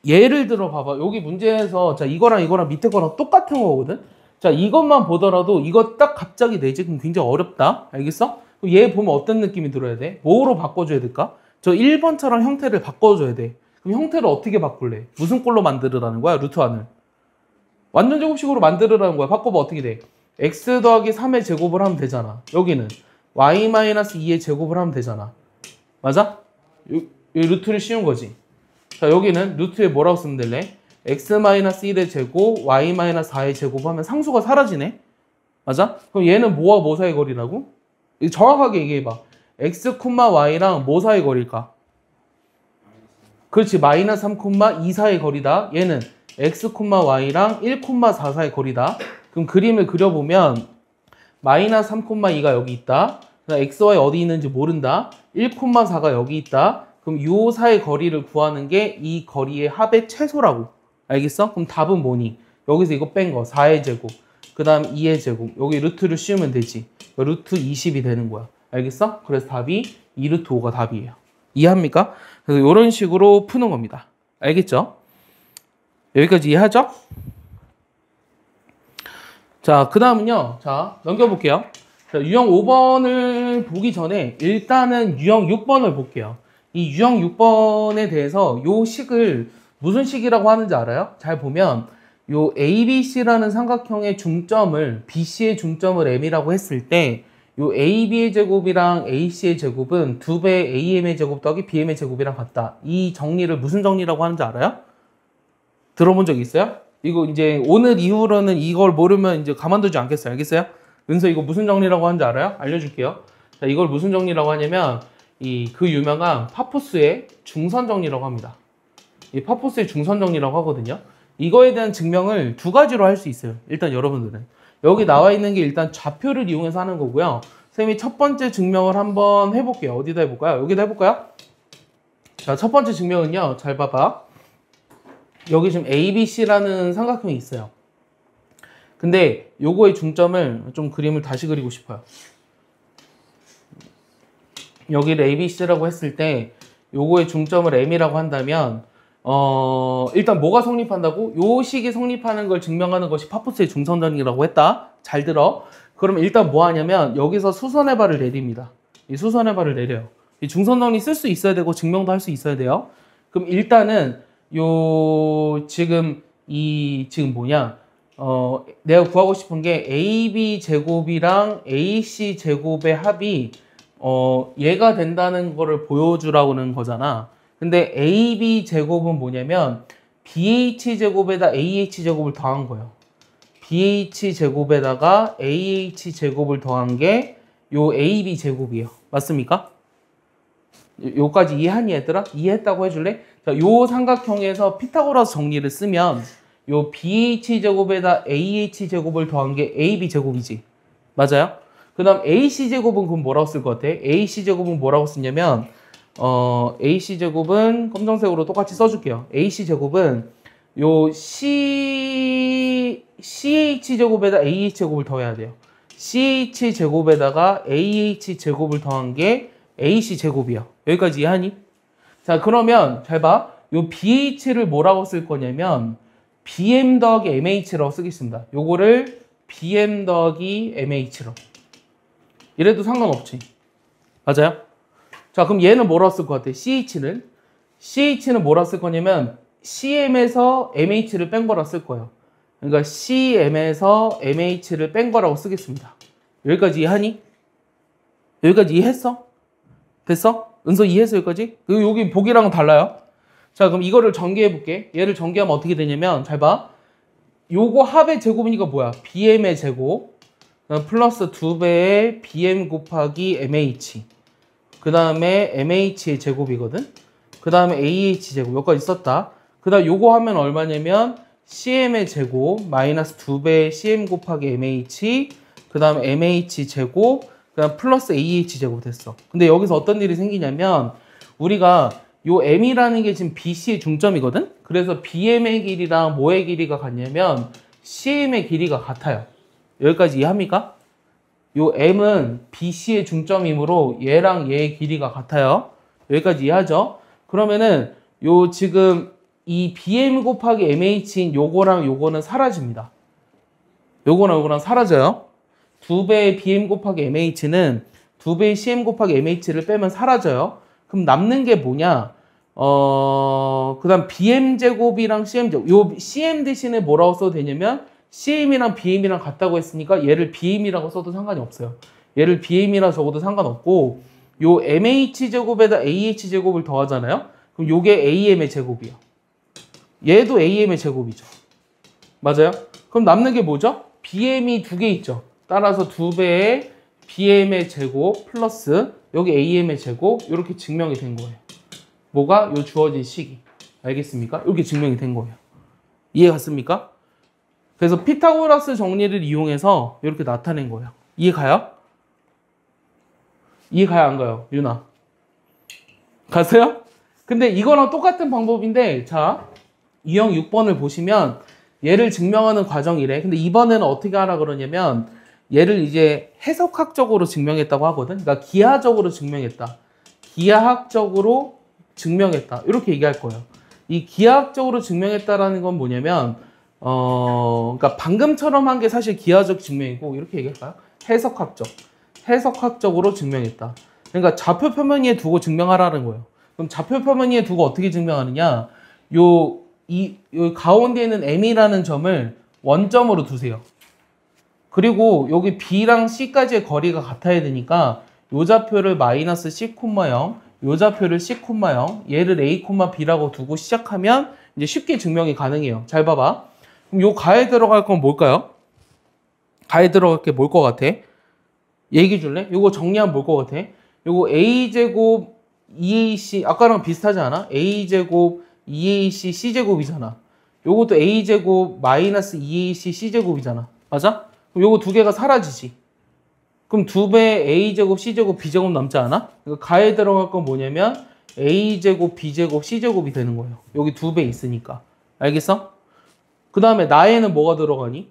예를 들어 봐봐. 여기 문제에서 자 이거랑 밑에 거랑 똑같은 거거든? 자 이것만 보더라도 이거 딱 갑자기 내지 그럼 굉장히 어렵다. 알겠어? 얘 보면 어떤 느낌이 들어야 돼? 뭐로 바꿔줘야 될까? 저 1번처럼 형태를 바꿔줘야 돼. 그럼 형태를 어떻게 바꿀래? 무슨 꼴로 만들으라는 거야? 루트 안을. 완전 제곱식으로 만들으라는 거야. 바꿔봐 어떻게 돼? x 더하기 3의 제곱을 하면 되잖아. 여기는 y-2의 제곱을 하면 되잖아. 맞아? 이 루트를 씌운 거지. 자 여기는 루트에 뭐라고 쓰면 될래? x-1의 제곱, y-4의 제곱 하면 상수가 사라지네. 맞아? 그럼 얘는 뭐와 뭐 사이 거리라고? 정확하게 얘기해봐. x, y랑 뭐 사이 거리일까? 그렇지. 마이너스 3, 2 사이 거리다. 얘는 x, y랑 1, 4 사이 거리다. 그럼 그림을 그려보면 마이너스 3, 2가 여기 있다. x, y 어디 있는지 모른다. 1, 4가 여기 있다. 그럼 요 사이 거리를 구하는 게 이 거리의 합의 최소라고. 알겠어? 그럼 답은 뭐니? 여기서 이거 뺀 거 4의 제곱 그 다음 2의 제곱 여기 루트를 씌우면 되지. 루트 20이 되는 거야. 알겠어? 그래서 답이 2루트 5가 답이에요. 이해합니까? 그래서 이런 식으로 푸는 겁니다. 알겠죠? 여기까지 이해하죠? 자, 그 다음은요. 자, 넘겨볼게요. 자, 유형 5번을 보기 전에 일단은 유형 6번을 볼게요. 이 유형 6번에 대해서 요 식을 무슨 식이라고 하는지 알아요? 잘 보면 요 ABC라는 삼각형의 중점을 BC의 중점을 M이라고 했을 때 요 AB의 제곱이랑 AC의 제곱은 2배 AM의 제곱 더하기 BM의 제곱이랑 같다. 이 정리를 무슨 정리라고 하는지 알아요? 들어본 적 있어요? 이거 이제 오늘 이후로는 이걸 모르면 이제 가만두지 않겠어요. 알겠어요? 은서 이거 무슨 정리라고 하는지 알아요? 알려줄게요. 자, 이걸 무슨 정리라고 하냐면 그 유명한 파푸스의 중선 정리라고 합니다. 이 파푸스의 중선 정리라고 하거든요. 이거에 대한 증명을 두 가지로 할 수 있어요. 일단 여러분들은 여기 나와 있는 게 일단 좌표를 이용해서 하는 거고요. 선생님이 첫 번째 증명을 한번 해볼게요. 어디다 해볼까요? 여기다 해볼까요? 자, 첫 번째 증명은요. 잘 봐봐. 여기 지금 ABC라는 삼각형이 있어요. 근데 요거의 중점을 좀 그림을 다시 그리고 싶어요. 여기를 ABC라고 했을 때 요거의 중점을 M이라고 한다면 일단 뭐가 성립한다고? 요 식이 성립하는 걸 증명하는 것이 파푸스의 중선정리라고 했다. 잘 들어. 그럼 일단 뭐 하냐면 여기서 수선의 발을 내립니다. 이 수선의 발을 내려요. 이 중선정리 쓸 수 있어야 되고 증명도 할 수 있어야 돼요. 그럼 일단은 지금 뭐냐? 내가 구하고 싶은 게 AB 제곱이랑 AC 제곱의 합이 얘가 된다는 거를 보여주라는 거잖아. 근데 AB 제곱은 뭐냐면 BH 제곱에다 AH 제곱을 더한 거예요. BH 제곱에다가 AH 제곱을 더한 게 요 AB 제곱이에요. 맞습니까? 요까지 이해하니 얘들아? 이해했다고 해줄래? 자, 요 삼각형에서 피타고라스 정리를 쓰면 요 BH 제곱에다 AH 제곱을 더한 게 AB 제곱이지. 맞아요? 그 다음 AC제곱은 그럼 뭐라고 쓸 것 같아? AC제곱은 뭐라고 쓰냐면 AC제곱은 검정색으로 똑같이 써줄게요. AC제곱은 요 CH제곱에다 AH제곱을 더해야 돼요. CH제곱에다가 AH제곱을 더한 게 AC제곱이야. 여기까지 이해하니? 자, 그러면 잘 봐. 요 BH를 뭐라고 쓸 거냐면 BM 더하기 MH라고 쓰겠습니다. 요거를 BM 더하기 MH로. 이래도 상관없지. 맞아요? 자, 그럼 얘는 뭐라고 쓸 것 같아? CH는 뭐라고 쓸 거냐면 CM에서 MH를 뺀 거라 쓸 거예요. 그러니까 CM에서 MH를 뺀 거라고 쓰겠습니다. 여기까지 이해하니? 여기까지 이해했어? 됐어? 은서 이해했어 여기까지? 여기 보기랑은 달라요. 자, 그럼 이거를 전개해 볼게. 얘를 전개하면 어떻게 되냐면 잘 봐. 요거 합의 제곱이니까 뭐야? BM의 제곱 플러스 2배의 BM 곱하기 MH 그 다음에 MH의 제곱이거든. 그 다음에 AH 제곱 여기까지 썼다. 그 다음 요거 하면 얼마냐면 CM의 제곱 마이너스 2배의 CM 곱하기 MH 그 다음에 MH 제곱 그 다음 플러스 AH 제곱 됐어. 근데 여기서 어떤 일이 생기냐면 우리가 요 M이라는 게 지금 BC의 중점이거든? 그래서 BM의 길이랑 뭐의 길이가 같냐면 CM의 길이가 같아요. 여기까지 이해합니까? 요 M은 BC의 중점이므로 얘랑 얘의 길이가 같아요. 여기까지 이해하죠? 그러면은 요 지금 이 BM 곱하기 MH인 요거랑 요거는 사라집니다. 요거랑 요거랑 사라져요. 2배의 BM 곱하기 MH는 2배의 CM 곱하기 MH를 빼면 사라져요. 그럼 남는 게 뭐냐? 그 다음 BM제곱이랑 CM제곱. 요 CM 대신에 뭐라고 써도 되냐면 CM이랑 BM이랑 같다고 했으니까 얘를 BM이라고 써도 상관이 없어요. 얘를 BM이라 적어도 상관없고 요 MH제곱에다 AH제곱을 더하잖아요. 그럼 요게 AM의 제곱이야. 얘도 AM의 제곱이죠. 맞아요? 그럼 남는 게 뭐죠? BM이 두 개 있죠. 따라서 2배의 BM의 제곱 플러스 여기 AM의 제곱 이렇게 증명이 된 거예요. 뭐가? 요 주어진 식이. 알겠습니까? 이렇게 증명이 된 거예요. 이해 갔습니까? 그래서 피타고라스 정리를 이용해서 이렇게 나타낸 거예요. 이해 가요? 이해 가요? 안 가요? 유나. 갔어요? 근데 이거랑 똑같은 방법인데 자 유형 6번을 보시면 얘를 증명하는 과정이래. 근데 이번에는 어떻게 하라 그러냐면 얘를 이제 해석학적으로 증명했다고 하거든. 그러니까 기하적으로 증명했다. 기하학적으로 증명했다. 이렇게 얘기할 거예요. 이 기하학적으로 증명했다라는 건 뭐냐면 그러니까 방금처럼 한 게 사실 기하적 증명이고 이렇게 얘기할까요? 해석학적으로 증명했다. 그러니까 좌표 표면 위에 두고 증명하라는 거예요. 그럼 좌표 표면 위에 두고 어떻게 증명하느냐? 요 가운데 있는 M이라는 점을 원점으로 두세요. 그리고 여기 B랑 C까지의 거리가 같아야 되니까 요 좌표를 마이너스 C, 0, 요 좌표를 C, 0, 얘를 A, B라고 두고 시작하면 이제 쉽게 증명이 가능해요. 잘 봐봐. 그럼 요 가에 들어갈 건 뭘까요? 가에 들어갈 게 뭘 것 같아? 얘기해 줄래? 요거 정리하면 뭘 것 같아? 요거 A제곱 2AC 아까랑 비슷하지 않아? A제곱 2AC C제곱이잖아. 요것도 A제곱 마이너스 2AC C제곱이잖아. 맞아? 그럼 요거 두 개가 사라지지. 그럼 2배 A제곱 C제곱 B제곱 남지 않아? 그러니까 가에 들어갈 건 뭐냐면 A제곱 B제곱 C제곱이 되는 거예요. 여기 2배 있으니까. 알겠어? 그 다음에 나에는 뭐가 들어가니?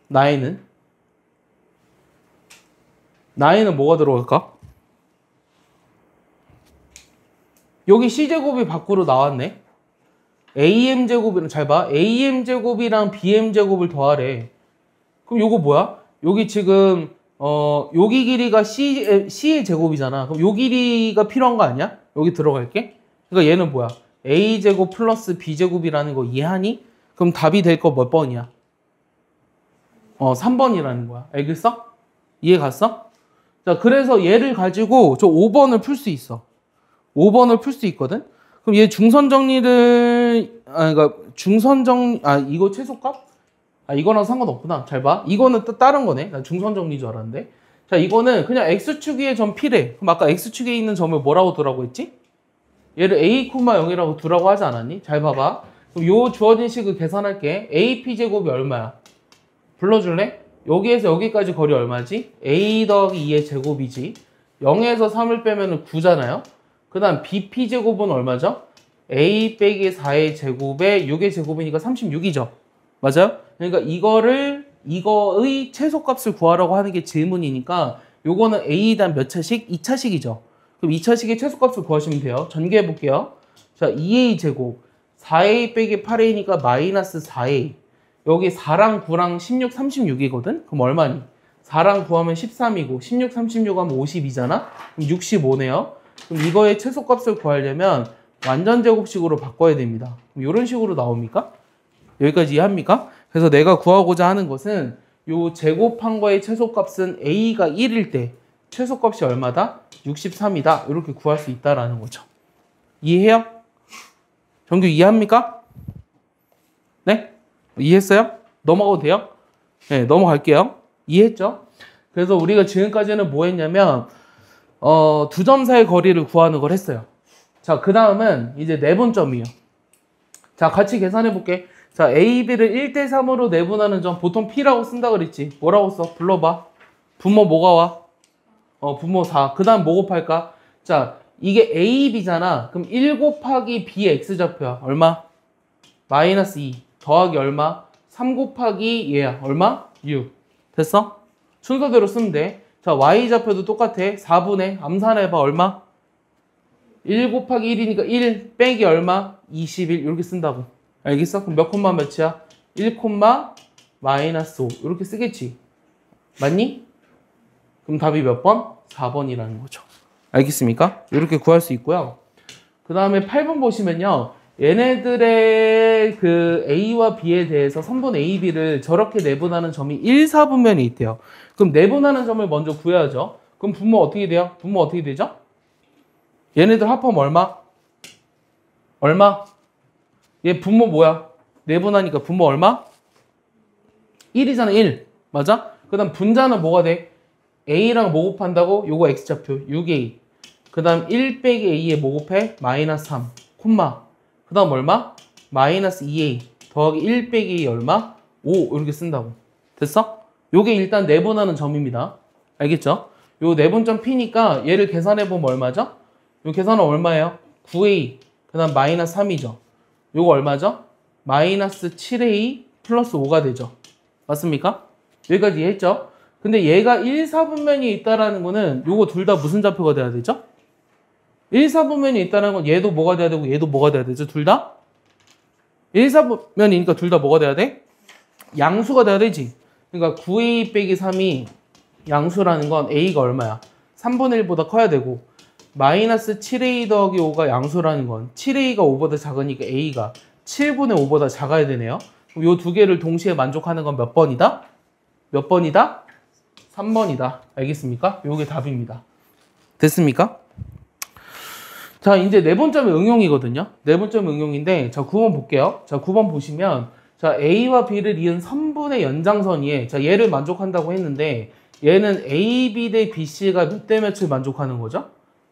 나에는 뭐가 들어갈까? 여기 C제곱이 밖으로 나왔네. AM제곱이랑 잘 봐. AM제곱이랑 BM제곱을 더하래. 그럼 요거 뭐야? 여기 지금 여기 길이가 C의 제곱이잖아. 그럼 요 길이가 필요한 거 아니야? 여기 들어갈게. 그러니까 얘는 뭐야? A제곱 플러스 B제곱이라는 거 이해하니? 그럼 답이 될 거 몇 번이야? 3번이라는 거야. 알겠어? 이해 갔어? 자, 그래서 얘를 가지고 저 5번을 풀 수 있어. 5번을 풀 수 있거든? 그럼 얘 중선 정리를, 그러니까 이거 최소값? 이거랑 상관없구나. 잘 봐. 이거는 또 다른 거네. 나 중선 정리인 줄 알았는데. 자, 이거는 그냥 X축 위에 점 P래. 그럼 아까 X축에 있는 점을 뭐라고 두라고 했지? 얘를 A, 0이라고 두라고 하지 않았니? 잘 봐봐. 그럼 요 주어진 식을 계산할게. AP 제곱이 얼마야? 불러줄래? 여기에서 여기까지 거리 얼마지? a 더하기 2의 제곱이지. 0에서 3을 빼면 9잖아요. 그 다음 bp제곱은 얼마죠? a 빼기 4의 제곱에 6의 제곱이니까 36이죠. 맞아요? 그러니까 이거의 최소값을 구하라고 하는 게 질문이니까 요거는 a 단 몇 차식? 2차식이죠. 그럼 2차식의 최소값을 구하시면 돼요. 전개해 볼게요. 자, 2a 제곱 4a 빼기 8a니까 마이너스 4a. 여기 4랑 9랑 16, 36이거든? 그럼 얼마니? 4랑 9 하면 13이고 16, 36 하면 52잖아? 그럼 65네요. 그럼 이거의 최소값을 구하려면 완전 제곱식으로 바꿔야 됩니다. 그럼 이런 식으로 나옵니까? 여기까지 이해합니까? 그래서 내가 구하고자 하는 것은 요 제곱한 거의 최소값은 a가 1일 때 최소값이 얼마다? 63이다. 이렇게 구할 수 있다라는 거죠. 이해해요? 정규 이해합니까? 네? 이해했어요? 넘어가도 돼요? 네, 넘어갈게요. 이해했죠? 그래서 우리가 지금까지는 뭐 했냐면 두 점 사이의 거리를 구하는 걸 했어요. 자, 그 다음은 이제 내분점이에요. 자, 같이 계산해 볼게. 자, A, B를 1대 3으로 내분하는 점 보통 P라고 쓴다 그랬지. 뭐라고 써? 불러봐. 분모 뭐가 와? 분모 4. 그 다음 뭐 곱할까? 자, 이게 A, B잖아. 그럼 1 곱하기 B의 X좌표야. 얼마? 마이너스 2. 더하기 얼마? 3 곱하기 얘야. 얼마? 6. 됐어? 순서대로 쓰면 돼. 자, Y좌표도 똑같아. 4분의 암산해봐. 얼마? 1 곱하기 1이니까 1 빼기 얼마? 21. 이렇게 쓴다고. 알겠어? 그럼 몇 콤마 몇이야? 1 콤마 마이너스 5. 이렇게 쓰겠지. 맞니? 그럼 답이 몇 번? 4번이라는 거죠. 알겠습니까? 이렇게 구할 수 있고요. 그 다음에 8번 보시면요. 얘네들의 그 A와 B에 대해서 선분 A, B를 저렇게 내분하는 점이 1, 4분면이 있대요. 그럼 내분하는 점을 먼저 구해야죠. 그럼 분모 어떻게 돼요? 분모 어떻게 되죠? 얘네들 합하면 얼마? 얼마? 얘 분모 뭐야? 내분하니까 분모 얼마? 1이잖아, 1. 맞아? 그 다음 분자는 뭐가 돼? A랑 뭐 곱한다고? 요거 X좌표 6A. 그 다음 1 빼기 A에 뭐 곱해? 마이너스 3, 콤마. 그 다음 얼마? 마이너스 2A 더하기 1 빼기 A 얼마? 5 이렇게 쓴다고. 됐어? 요게 일단 내분하는 점입니다. 알겠죠? 요 내분점 P니까 얘를 계산해보면 얼마죠? 요 계산은 얼마예요? 9A 그 다음 마이너스 3이죠. 요거 얼마죠? 마이너스 7A 플러스 5가 되죠. 맞습니까? 여기까지 이해했죠? 근데 얘가 1, 4분면이 있다라는 거는 요거 둘 다 무슨 좌표가 돼야 되죠? 1, 4분면이 있다는 건 얘도 뭐가 돼야 되고 얘도 뭐가 돼야 되죠? 둘 다? 1, 4분면이니까 둘 다 뭐가 돼야 돼? 양수가 돼야 되지. 그러니까 9A 빼기 3이 양수라는 건 A가 얼마야? 3분의 1보다 커야 되고 마이너스 7A 더하기 5가 양수라는 건 7A가 5보다 작으니까 A가 7분의 5보다 작아야 되네요. 그럼 요 두 개를 동시에 만족하는 건 몇 번이다? 몇 번이다? 3번이다. 알겠습니까? 요게 답입니다. 됐습니까? 자, 이제 내분점의 응용이거든요. 내분점 응용인데, 자, 9번 볼게요. 자, 9번 보시면, 자, A와 B를 이은 선분의 연장선이에, 자, 얘를 만족한다고 했는데, 얘는 AB 대 BC가 몇 대 몇을 만족하는 거죠?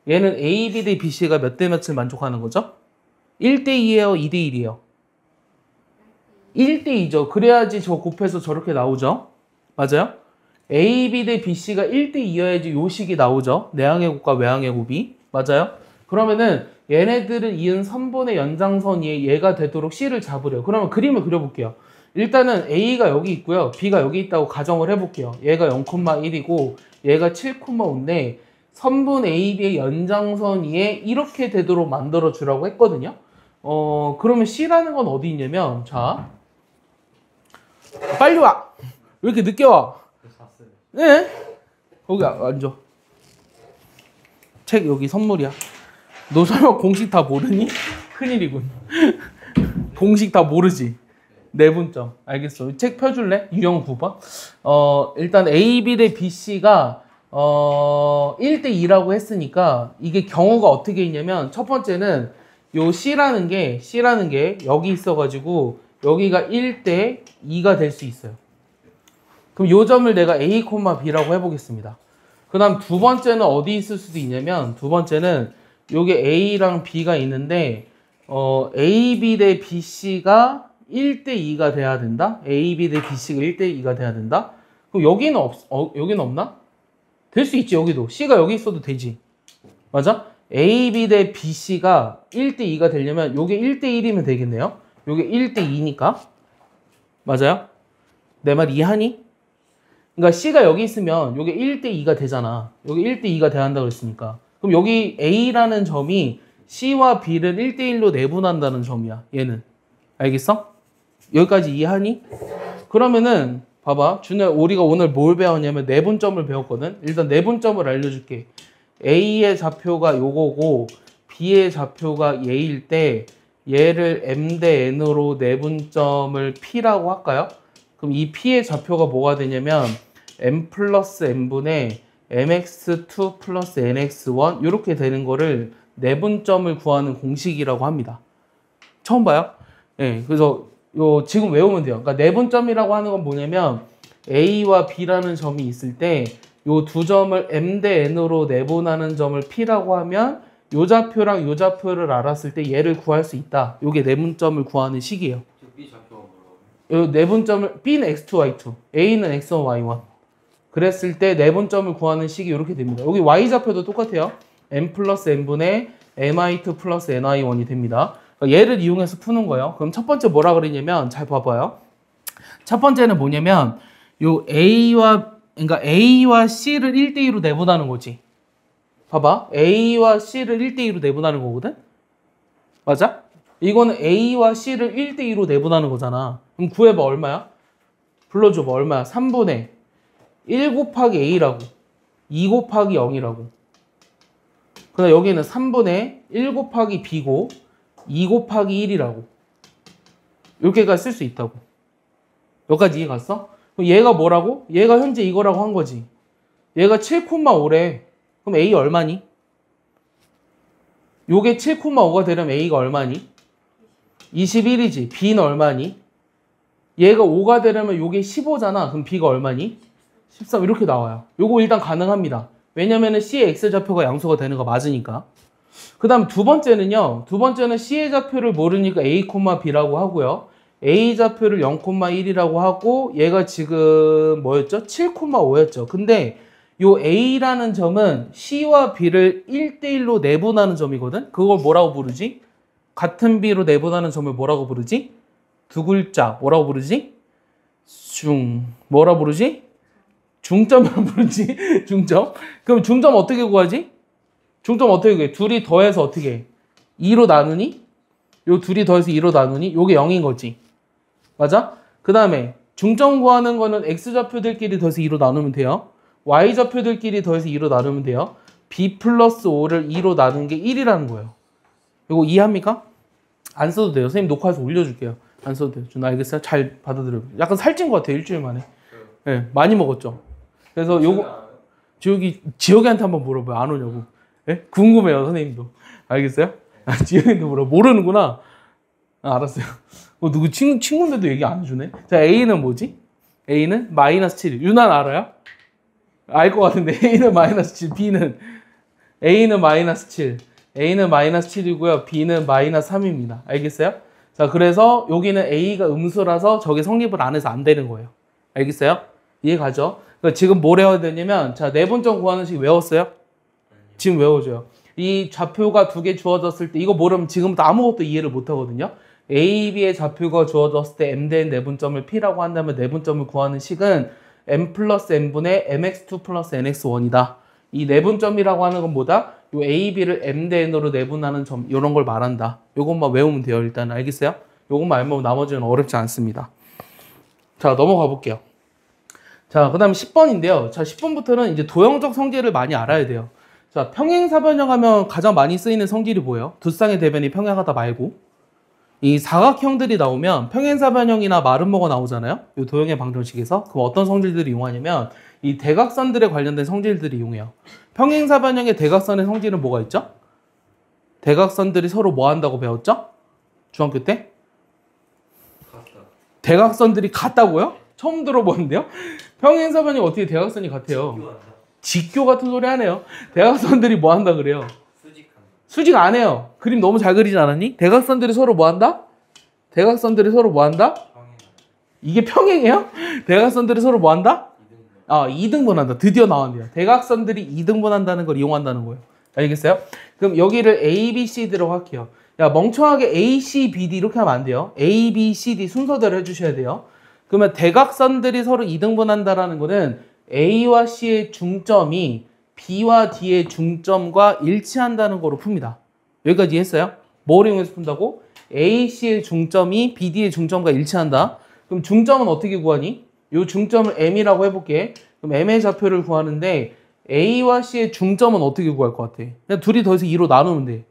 얘는 AB 대 BC가 몇 대 몇을 만족하는 거죠? 1대 2예요? 2대 1이에요? 1대 2죠. 그래야지 저 곱해서 저렇게 나오죠. 맞아요? AB 대 BC가 1대 2여야지 요 식이 나오죠. 내항의 곱과 외항의 곱이. 맞아요? 그러면은 얘네들을 이은 선분의 연장선이 얘가 되도록 C를 잡으래요. 그러면 그림을 그려볼게요. 일단은 A가 여기 있고요. B가 여기 있다고 가정을 해볼게요. 얘가 0,1이고 얘가 7,5인데 선분 AB의 연장선 위에 이렇게 되도록 만들어 주라고 했거든요. 그러면 C라는 건 어디 있냐면, 자, 빨리 와! 왜 이렇게 늦게 와? 네? 거기 앉아. 책 여기 선물이야. 너 설마 공식 다 모르니? 큰일이군. 공식 다 모르지? 내분점. 알겠어. 책 펴줄래? 유형 9번. 일단 A, B 대 B, C가 1대 2라고 했으니까 이게 경우가 어떻게 있냐면 첫 번째는 요 C라는 게 여기 있어가지고 여기가 1대 2가 될 수 있어요. 그럼 요 점을 내가 A, B라고 해보겠습니다. 그 다음 두 번째는 어디 있을 수도 있냐면 두 번째는 요게 A랑 B가 있는데 A, B 대 BC가 1대 2가 돼야 된다. A, B 대 BC가 1대 2가 돼야 된다. 그럼 여기는 여기는 없나? 될 수 있지. 여기도 C가 여기 있어도 되지. 맞아? A, B 대 B, C가 1대 2가 되려면 요게 1대 1이면 되겠네요. 요게 1대 2니까. 맞아요? 내 말 이해하니? 그러니까 C가 여기 있으면 요게 1대 2가 되잖아. 요게 1대 2가 돼야 한다고 그랬으니까. 그럼 여기 A라는 점이 C와 B를 1대 1로 내분한다는 점이야. 얘는. 알겠어? 여기까지 이해하니? 그러면은 봐봐. 준호야, 우리가 오늘 뭘 배웠냐면 내분점을 배웠거든. 일단 내분점을 알려줄게. A의 좌표가 요거고 B의 좌표가 얘일 때 얘를 M 대 N으로 내분점을 P라고 할까요? 그럼 이 P의 좌표가 뭐가 되냐면 M 플러스 N분의 MX2 플러스 NX1 이렇게 되는 거를 내분점을 구하는 공식이라고 합니다. 처음 봐요? 네, 그래서 요 지금 외우면 돼요. 그러니까 내분점이라고 하는 건 뭐냐면 A와 B라는 점이 있을 때 요 두 점을 M 대 N으로 내분하는 점을 P라고 하면 요 좌표랑 요 좌표를 알았을 때 얘를 구할 수 있다. 요게 내분점을 구하는 식이에요. B 좌표가 뭐라고? 요 내분점을 B는 X2, Y2, A는 X1, Y1. 그랬을 때 내분점을 구하는 식이 이렇게 됩니다. 여기 Y 좌표도 똑같아요. M 플러스 N분의 MI2 플러스 NI1이 됩니다. 그러니까 얘를 이용해서 푸는 거예요. 그럼 첫 번째 뭐라 그랬냐면 잘 봐봐요. 첫 번째는 뭐냐면 요 그러니까 A와 C를 1대2로 내분하는 거지. 봐봐. A와 C를 1대2로 내분하는 거거든? 맞아? 이거는 A와 C를 1대2로 내분하는 거잖아. 그럼 구해봐. 얼마야? 불러줘봐. 얼마야? 3분의 1 곱하기 A라고. 2 곱하기 0이라고. 그다음 여기는 3분의 1 곱하기 B고 2 곱하기 1이라고. 이렇게까지 쓸 수 있다고. 여기까지 이해 갔어? 그럼 얘가 뭐라고? 얘가 현재 이거라고 한 거지. 얘가 7,5래. 그럼 A 얼마니? 요게 7,5가 되려면 A가 얼마니? 21이지. B는 얼마니? 얘가 5가 되려면 요게 15잖아. 그럼 B가 얼마니? 13 이렇게 나와요. 요거 일단 가능합니다. 왜냐면은 C의 X좌표가 양수가 되는 거 맞으니까. 그 다음 두 번째는요. 두 번째는 C의 좌표를 모르니까 A, B라고 하고요. A 좌표를 0,1이라고 하고 얘가 지금 뭐였죠? 7,5였죠. 근데 요 A라는 점은 C와 B를 1대1로 내분하는 점이거든? 그걸 뭐라고 부르지? 같은 B로 내분하는 점을 뭐라고 부르지? 두 글자. 뭐라고 부르지? 뭐라 부르지? 중점이라고 부르지? 중점? 그럼 중점 어떻게 구하지? 중점 어떻게 구해? 둘이 더해서 어떻게 해? 2로 나누니? 요 둘이 더해서 2로 나누니? 요게 0인 거지. 맞아? 그 다음에 중점 구하는 거는 X좌표들끼리 더해서 2로 나누면 돼요. Y좌표들끼리 더해서 2로 나누면 돼요. B 플러스 5를 2로 나눈 게 1이라는 거예요. 이거 이해합니까? 안 써도 돼요. 선생님 녹화해서 올려줄게요. 안 써도 돼요. 준 알겠어요? 잘 받아들여요. 약간 살찐 것 같아요. 일주일 만에. 네, 많이 먹었죠. 그래서 요거 지혁이한테 한번 물어봐요. 안 오냐고. 네? 궁금해요. 선생님도. 알겠어요? 지혁이한테 물어. 모르는구나. 알았어요. 누구 친구인데도 얘기 안 해주네. 자, A는 뭐지? A는 마이너스 7. 유난 알아요? 알 것 같은데. A는 마이너스 7. A는 마이너스 7. A는 마이너스 7이고요. B는 마이너스 3입니다. 알겠어요? 자, 그래서 여기는 A가 음수라서 저게 성립을 안 해서 안 되는 거예요. 알겠어요? 이해 가죠? 그러니까 지금 뭘 외워야 되냐면, 자, 내분점 구하는 식 외웠어요? 지금 외워줘요. 이 좌표가 두 개 주어졌을 때, 이거 모르면 지금부터 아무것도 이해를 못 하거든요? A, B의 좌표가 주어졌을 때 M 대 N 내분점을 P라고 한다면 내분점을 구하는 식은 M 플러스 N분의 MX2 플러스 NX1이다. 이 내분점이라고 하는 건 뭐다? 요 A, B를 M 대 N으로 내분하는 점, 이런 걸 말한다. 요것만 외우면 돼요, 일단. 알겠어요? 요것만 알면 나머지는 어렵지 않습니다. 자, 넘어가 볼게요. 자, 그 다음 10번인데요. 자, 10번부터는 이제 도형적 성질을 많이 알아야 돼요. 자, 평행사변형하면 가장 많이 쓰이는 성질이 뭐예요? 두 쌍의 대변이 평행하다 말고. 이 사각형들이 나오면 평행사변형이나 마름모가 나오잖아요. 이 도형의 방정식에서. 그럼 어떤 성질들을 이용하냐면 이 대각선들에 관련된 성질들을 이용해요. 평행사변형의 대각선의 성질은 뭐가 있죠? 대각선들이 서로 뭐 한다고 배웠죠? 중학교 때? 같다. 대각선들이 같다고요? 처음 들어보는데요? 평행사변형이 어떻게 대각선이 같아요? 직교 같은 소리 하네요. 대각선들이 뭐 한다 그래요? 수직 안 해요. 그림 너무 잘 그리지 않았니? 대각선들이 서로 뭐 한다? 대각선들이 서로 뭐 한다? 이게 평행이에요? 대각선들이 서로 뭐 한다? 2등분한다. 드디어 나왔네요. 대각선들이 2등분한다는 걸 이용한다는 거예요. 알겠어요? 그럼 여기를 A, B, C, D라고 할게요. 야, 멍청하게 A, C, B, D 이렇게 하면 안 돼요. A, B, C, D 순서대로 해주셔야 돼요. 그러면 대각선들이 서로 2등분한다라는 거는 A와 C의 중점이 B와 D의 중점과 일치한다는 거로 풉니다. 여기까지 이해했어요? 뭐를 이용해서 푼다고? A, C의 중점이 B, D의 중점과 일치한다. 그럼 중점은 어떻게 구하니? 이 중점을 M이라고 해볼게. 그럼 M의 좌표를 구하는데 A와 C의 중점은 어떻게 구할 것 같아? 그냥 둘이 더해서 2로 나누면 돼.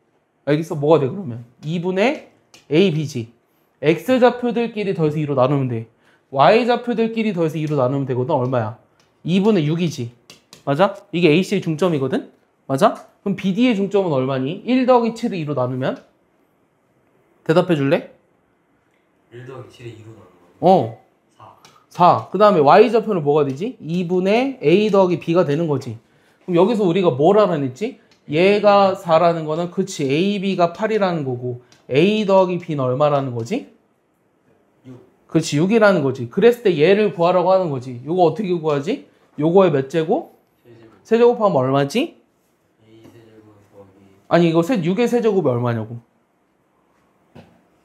알겠어? 뭐가 돼 그러면? 2분의 A, B지. X 좌표들끼리 더해서 2로 나누면 돼. Y 좌표들끼리 더해서 2로 나누면 되거든. 얼마야? 2분의 6이지. 맞아? 이게 AC의 중점이거든? 맞아? 그럼 BD의 중점은 얼마니? 1 더하기 7을 2로 나누면? 대답해 줄래? 1 더하기 7에 2로 나누는 거예요? 4. 4. 그 다음에 Y좌표는 뭐가 되지? 2분의 A 더하기 B가 되는 거지. 그럼 여기서 우리가 뭘 알아냈지? 얘가 4라는 거는 그치 AB가 8이라는 거고 A 더하기 B는 얼마라는 거지? 6. 그렇지 6이라는 거지. 그랬을 때 얘를 구하라고 하는 거지. 요거 어떻게 구하지? 요거의 몇 제곱? 세제곱하면 얼마지? A 세제곱 더하기 아니 이거 6의 세제곱이 얼마냐고.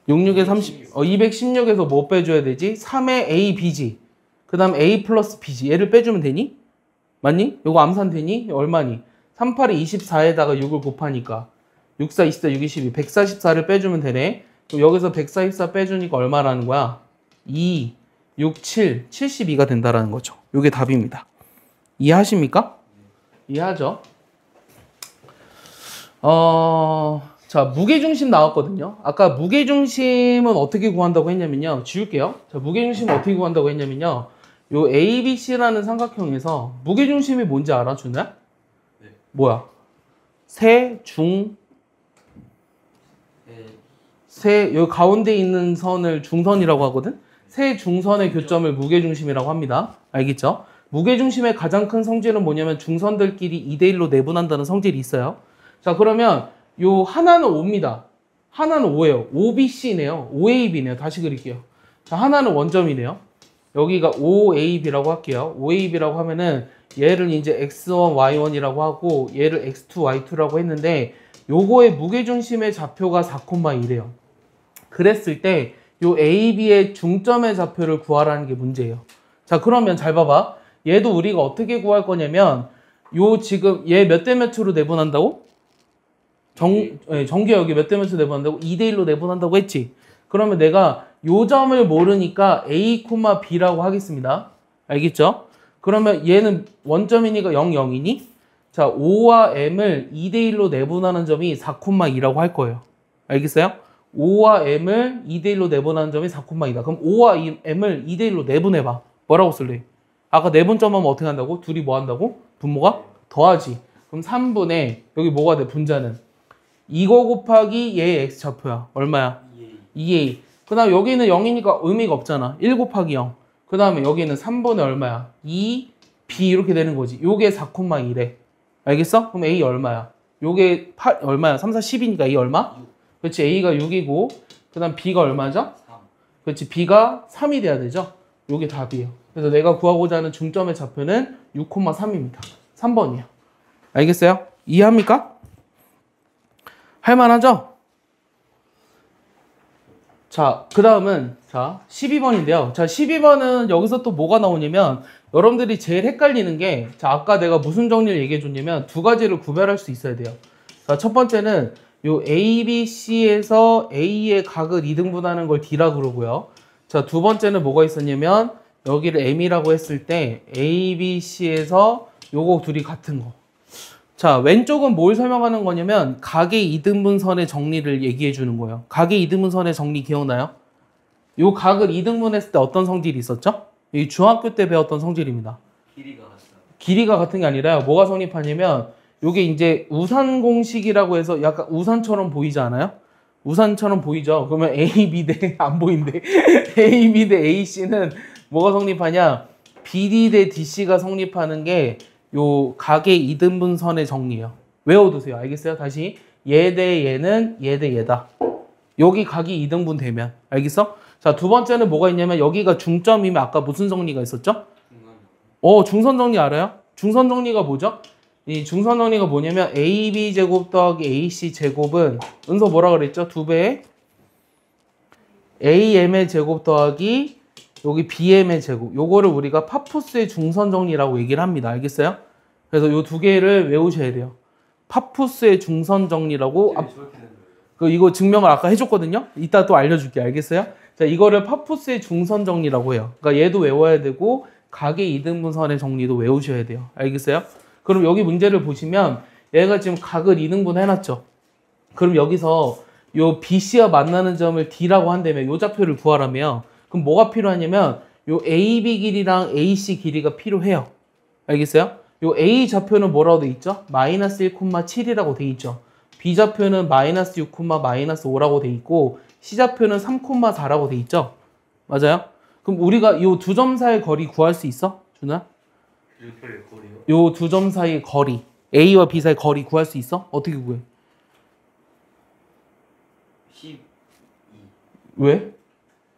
66에 30, 216에서 뭐 빼줘야 되지? 3의 A, B지. 그 다음 A 플러스 B지. 얘를 빼주면 되니? 맞니? 요거 암산 되니? 얼마니? 38에 24에다가 6을 곱하니까 6, 4, 24, 6, 22, 144를 빼주면 되네. 그럼 여기서 144 빼주니까 얼마라는 거야? 2, 6, 7, 72가 된다라는 거죠. 요게 답입니다. 이해하십니까? 이해하죠? 자, 무게중심 나왔거든요. 아까 무게중심은 어떻게 구한다고 했냐면요. 지울게요. 자, 무게중심은 어떻게 구한다고 했냐면요. 요 ABC라는 삼각형에서 무게중심이 뭔지 알아, 준호야? 네. 뭐야? 세, 중, 여기 가운데 있는 선을 중선이라고 하거든? 세 중선의 교점을 무게중심이라고 합니다. 알겠죠? 무게중심의 가장 큰 성질은 뭐냐면 중선들끼리 2대1로 내분한다는 성질이 있어요. 자, 그러면 요 하나는 5입니다. 하나는 5예요. OBC네요. OAB네요. 다시 그릴게요. 자, 하나는 원점이네요. 여기가 OAB라고 할게요. OAB라고 하면은 얘를 이제 X1, Y1이라고 하고 얘를 X2, Y2라고 했는데 요거의 무게중심의 좌표가 4,2래요. 그랬을 때 요 AB의 중점의 좌표를 구하라는 게 문제예요. 자, 그러면 잘 봐봐. 얘도 우리가 어떻게 구할 거냐면 요 지금 얘 몇 대 몇으로 내분한다고? 정규 여기 몇 대 몇으로 내분한다고? 2대1로 내분한다고 했지. 그러면 내가 요 점을 모르니까 A, B라고 하겠습니다. 알겠죠? 그러면 얘는 원점이니까 0, 0이니? 자, O와 M을 2대1로 내분하는 점이 4,2라고 할 거예요. 알겠어요? O와 M을 2대1로 내분하는 점이 4,2다. 그럼 O와 M을 2대1로 내분해봐. 뭐라고 쓸래? 아까 내분점하면 어떻게 한다고? 둘이 뭐 한다고? 분모가? 더하지. 그럼 3분의 여기 뭐가 돼? 분자는? 이거 곱하기 얘의 X좌표야. 얼마야? 2A. 그 다음 여기는 0이니까 의미가 없잖아. 1 곱하기 0. 그 다음에 여기는 3분의 얼마야? 2B 이렇게 되는 거지. 요게 4,2래. 알겠어? 그럼 A 얼마야? 요게 8 얼마야? 3, 4, 10이니까 A 얼마? 6. 그렇지. A가 6이고 그 다음 B가 얼마죠? 3. 그렇지. B가 3이 돼야 되죠? 요게 답이에요. 그래서 내가 구하고자 하는 중점의 좌표는 6,3입니다. 3번이야. 알겠어요? 이해합니까? 할만하죠? 자, 그 다음은, 자, 12번인데요. 자, 12번은 여기서 또 뭐가 나오냐면, 여러분들이 제일 헷갈리는 게, 자, 아까 내가 무슨 정리를 얘기해 줬냐면, 두 가지를 구별할 수 있어야 돼요. 자, 첫 번째는, 요 A, B, C에서 A의 각을 2등분하는 걸 D라 그러고요. 자, 두 번째는 뭐가 있었냐면, 여기를 M이라고 했을 때, A, B, C에서 요거 둘이 같은 거. 자, 왼쪽은 뭘 설명하는 거냐면 각의 이등분선의 정리를 얘기해 주는 거예요. 각의 이등분선의 정리 기억나요? 요 각을 이등분했을 때 어떤 성질이 있었죠? 이 중학교 때 배웠던 성질입니다. 길이가 같다. 길이가 같은 게 아니라 뭐가 성립하냐면 요게 이제 우산 공식이라고 해서 약간 우산처럼 보이지 않아요? 우산처럼 보이죠? 그러면 A, B 대 안 보인대. A, B 대 AC는 뭐가 성립하냐? BD 대 DC가 성립하는 게 요 각의 이등분선의 정리예요. 외워두세요. 알겠어요? 다시 얘 대 얘는 얘 대 얘다. 여기 각이 이등분 되면 알겠어? 자, 두 번째는 뭐가 있냐면 여기가 중점이면 아까 무슨 정리가 있었죠? 중선 정리 알아요? 중선 정리가 뭐죠? 이 중선 정리가 뭐냐면 AB 제곱 더하기 AC 제곱은 은서 뭐라 그랬죠? 2배의 AM의 제곱 더하기 여기 BM의 제곱. 요거를 우리가 파푸스의 중선 정리라고 얘기를 합니다. 알겠어요? 그래서 요 두 개를 외우셔야 돼요. 파푸스의 중선 정리라고. 이거 증명을 아까 해줬거든요. 이따 또 알려줄게요. 알겠어요? 자, 이거를 파푸스의 중선 정리라고 해요. 그러니까 얘도 외워야 되고 각의 이등분선의 정리도 외우셔야 돼요. 알겠어요? 그럼 여기 문제를 보시면 얘가 지금 각을 이등분 해놨죠. 그럼 여기서 요 BC와 만나는 점을 D라고 한다면 요 좌표를 구하라며 그럼 뭐가 필요하냐면 요 AB 길이랑 AC 길이가 필요해요. 알겠어요? 요 A 좌표는 뭐라고 돼 있죠? 마이너스 1,7이라고 돼 있죠. B 좌표는 마이너스 6, 마이너스 5라고 돼 있고 C 좌표는 3,4라고 돼 있죠. 맞아요? 그럼 우리가 요 두 점 사이의 거리 구할 수 있어? 준아? 요 두 점 사이의 거리 A와 B 사이의 거리 구할 수 있어? 어떻게 구해? 12. 왜?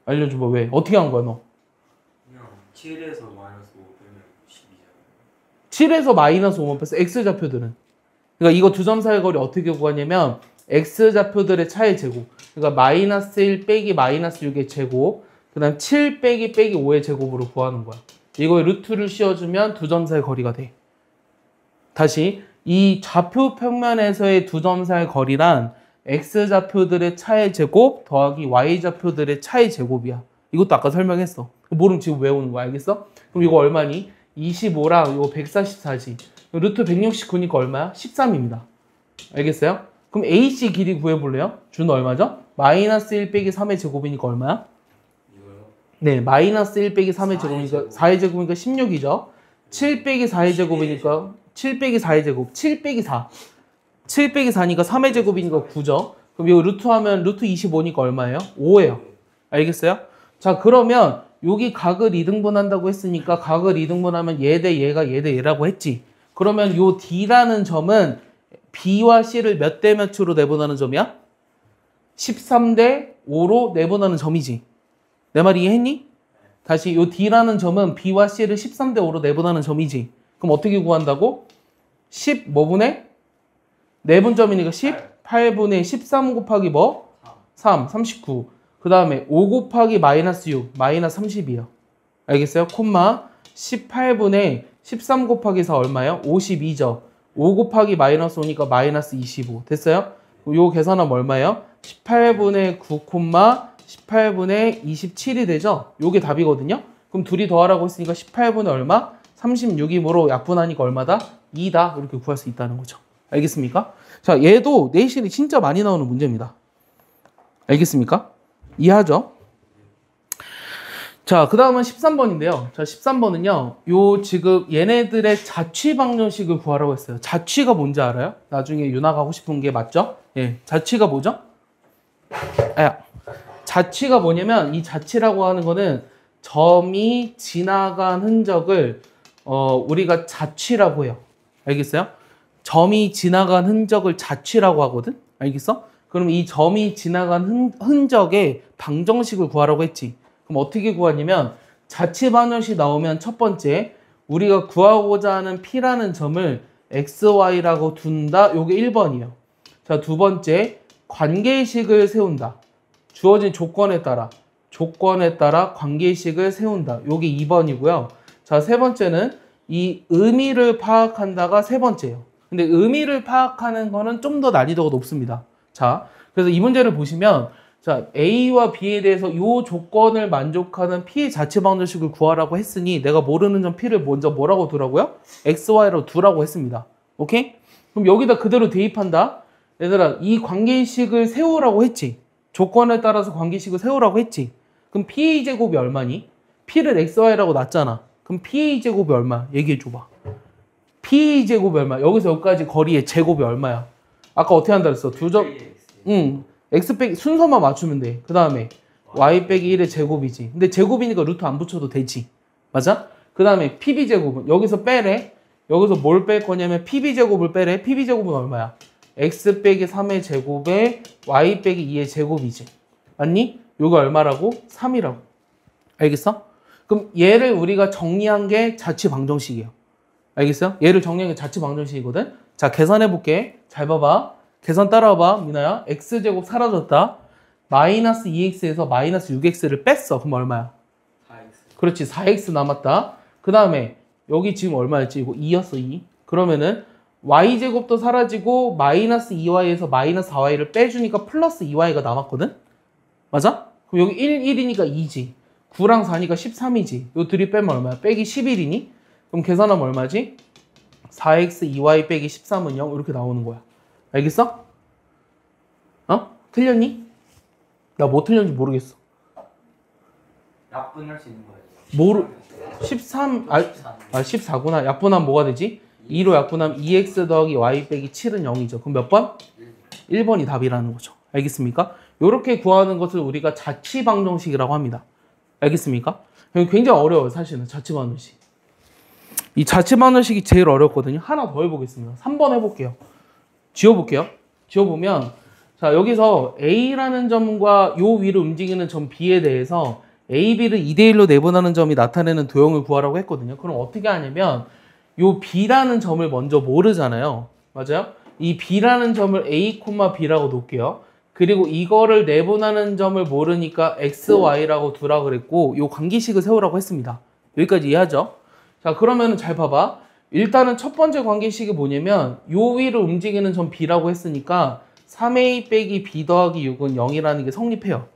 알려줘봐. 왜? 어떻게 한 거야 너? 그냥 7에서 마이너스 5 빼면 12잖아요. 7에서 마이너스 5만 뺐어. X좌표들은. 그러니까 이거 두 점 사이 거리 어떻게 구하냐면 X좌표들의 차의 제곱. 그러니까 마이너스 1 빼기 마이너스 6의 제곱. 그 다음 7 빼기 5의 제곱으로 구하는 거야. 이거에 루트를 씌워주면 두 점 사이 거리가 돼. 다시 이 좌표 평면에서의 두 점 사이 거리란 X좌표들의 차의 제곱 더하기 Y좌표들의 차의 제곱이야. 이것도 아까 설명했어. 모르면 지금 외우는 거야. 알겠어? 그럼 이거 얼마니? 25랑 이거 144지. 루트 169니까 얼마야? 13입니다. 알겠어요? 그럼 AC 길이 구해볼래요? 준 얼마죠? 마이너스 1 빼기 3의 제곱이니까 얼마야? 이거요? 네, 마이너스 1 빼기 3의 제곱이니까 4의 제곱이니까 16이죠. 7 빼기 4의 제곱이니까 7 빼기 4의 제곱. 7 빼기 4. 7 빼기 4니까 3의 제곱이니까 9죠. 그럼 이거 루트 하면 루트 25니까 얼마예요? 5예요. 알겠어요? 자, 그러면 여기 각을 이등분한다고 했으니까 각을 이등분하면 얘 대 얘가 얘 대 얘라고 했지. 그러면 요 D라는 점은 B와 C를 몇 대 몇으로 내분하는 점이야? 13대 5로 내분하는 점이지. 내 말 이해했니? 다시 요 D라는 점은 B와 C를 13대 5로 내분하는 점이지. 그럼 어떻게 구한다고? 10 뭐분의? 내분점이니까 18분의 13 곱하기 뭐? 3, 39. 그 다음에 5 곱하기 마이너스 6, 마이너스 30이요. 알겠어요? 콤마 18분의 13 곱하기 4 얼마예요? 52죠. 5 곱하기 마이너스 5니까 마이너스 25. 됐어요? 요 계산하면 얼마예요? 18분의 9 콤마 18분의 27이 되죠? 요게 답이거든요? 그럼 둘이 더하라고 했으니까 18분의 얼마? 36이므로 약분하니까 얼마다? 2다. 이렇게 구할 수 있다는 거죠. 알겠습니까? 자, 얘도 내신이 진짜 많이 나오는 문제입니다. 알겠습니까? 이해하죠? 자, 그 다음은 13번인데요. 자, 13번은요. 요 지금 얘네들의 자취 방정식을 구하라고 했어요. 자취가 뭔지 알아요? 나중에 윤학 하고 싶은 게 맞죠? 예, 자취가 뭐죠? 자취가 뭐냐면 이 자취라고 하는 거는 점이 지나간 흔적을 우리가 자취라고 해요. 알겠어요? 점이 지나간 흔적을 자취라고 하거든? 알겠어? 그럼 이 점이 지나간 흔적의 방정식을 구하라고 했지. 그럼 어떻게 구하냐면 자취 방정식 나오면 첫 번째 우리가 구하고자 하는 P라는 점을 XY라고 둔다. 요게 1번이에요. 자, 두 번째 관계식을 세운다. 주어진 조건에 따라 관계식을 세운다. 요게 2번이고요. 자, 세 번째는 이 의미를 파악한다가 세 번째예요. 근데 의미를 파악하는 거는 좀 더 난이도가 높습니다. 자, 그래서 이 문제를 보시면 자, A와 B에 대해서 이 조건을 만족하는 P의 자취 방정식을 구하라고 했으니 내가 모르는 점 P를 먼저 뭐라고 두라고요? XY로 두라고 했습니다. 오케이? 그럼 여기다 그대로 대입한다. 얘들아, 이 관계식을 세우라고 했지. 조건에 따라서 관계식을 세우라고 했지. 그럼 PA 제곱이 얼마니? P를 XY라고 놨잖아. 그럼 PA 제곱이 얼마? 얘기해 줘봐. PA 제곱이 얼마? 여기서 여기까지 거리의 제곱이 얼마야? 아까 어떻게 한다 그랬어? 두 점, X 빼기 순서만 맞추면 돼. 그 다음에 Y 빼기 1의 제곱이지. 근데 제곱이니까 루트 안 붙여도 되지. 맞아? 그 다음에 PB 제곱은 여기서 빼래. 여기서 뭘 뺄 거냐면 PB 제곱을 빼래. PB 제곱은 얼마야? X 빼기 3의 제곱에 Y 빼기 2의 제곱이지. 맞니? 요거 얼마라고? 3이라고. 알겠어? 그럼 얘를 우리가 정리한 게 자취방정식이에요. 알겠어요? 얘를 정리한 게 자취방정식이거든. 자, 계산해 볼게. 잘 봐봐. 계산 따라와봐, 미나야. x제곱 사라졌다. 마이너스 2x에서 마이너스 6x를 뺐어. 그럼 얼마야? 4x. 그렇지, 4x 남았다. 그 다음에 여기 지금 얼마였지? 이거 2였어, 2. 그러면은 y제곱도 사라지고 마이너스 2y에서 마이너스 4y를 빼주니까 플러스 2y가 남았거든? 맞아? 그럼 여기 1, 1이니까 2지. 9랑 4니까 13이지. 요 둘이 빼면 얼마야? 빼기 11이니? 그럼 계산하면 얼마지? 4x 2y 빼기 13은 0 이렇게 나오는 거야. 알겠어? 어? 틀렸니? 나 뭐 틀렸는지 모르겠어. 약분할 수 있는 거예요. 모르 13 14구나. 약분하면 뭐가 되지? 2로 약분하면 2x 더하기 y 빼기 7은 0이죠. 그럼 몇 번? 1번이 답이라는 거죠. 알겠습니까? 이렇게 구하는 것을 우리가 자취방정식이라고 합니다. 알겠습니까? 굉장히 어려워요, 사실은 자취방정식. 이 자취방정식이 제일 어렵거든요. 하나 더 해보겠습니다. 3번 해볼게요. 지워볼게요. 지워보면 자, 여기서 A라는 점과 요 위를 움직이는 점 B에 대해서 A, B를 2대1로 내분하는 점이 나타내는 도형을 구하라고 했거든요. 그럼 어떻게 하냐면 요 B라는 점을 먼저 모르잖아요. 맞아요? 이 B라는 점을 A, B라고 놓을게요. 그리고 이거를 내분하는 점을 모르니까 X, Y라고 두라 그랬고 요 관계식을 세우라고 했습니다. 여기까지 이해하죠? 자, 그러면 잘 봐봐. 일단은 첫 번째 관계식이 뭐냐면 요 위를 움직이는 점 B라고 했으니까 3A 빼기 B 더하기 6은 0이라는 게 성립해요.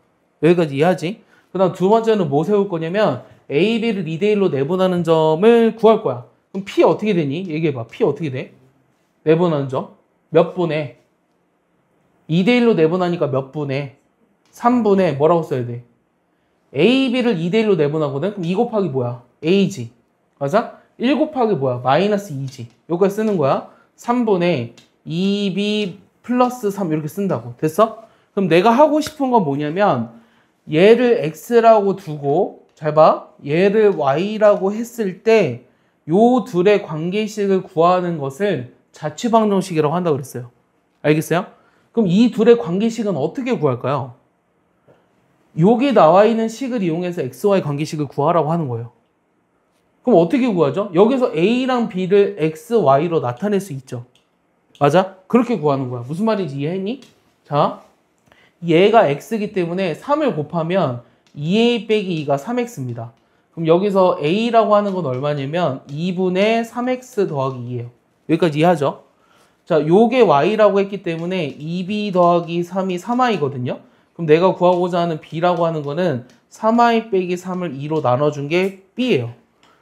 여기까지 이해하지? 그 다음 두 번째는 뭐 세울 거냐면 A, B를 2대1로 내분하는 점을 구할 거야. 그럼 P 어떻게 되니? 얘기해봐. P 어떻게 돼? 내분하는 점? 몇 분의? 2대1로 내분하니까 몇 분의? 3분의 뭐라고 써야 돼? A, B를 2대1로 내분하거든? 그럼 2 곱하기 뭐야? A지. 맞아? 1 곱하기 뭐야? 마이너스 2지. 요거까지 쓰는 거야. 3분의 2B 플러스 3 이렇게 쓴다고. 됐어? 그럼 내가 하고 싶은 건 뭐냐면 얘를 X라고 두고 잘 봐. 얘를 Y라고 했을 때 요 둘의 관계식을 구하는 것을 자취방정식이라고 한다고 그랬어요. 알겠어요? 그럼 이 둘의 관계식은 어떻게 구할까요? 여기 나와 있는 식을 이용해서 XY 관계식을 구하라고 하는 거예요. 그럼 어떻게 구하죠? 여기서 A랑 B를 X, Y로 나타낼 수 있죠. 맞아? 그렇게 구하는 거야. 무슨 말인지 이해했니? 자, 얘가 X이기 때문에 3을 곱하면 2A 빼기 2가 3X입니다. 그럼 여기서 A라고 하는 건 얼마냐면 2분의 3X 더하기 2예요. 여기까지 이해하죠? 자, 요게 Y라고 했기 때문에 2B 더하기 3이 3I거든요. 그럼 내가 구하고자 하는 B라고 하는 거는 3I 빼기 3을 2로 나눠준 게 B예요.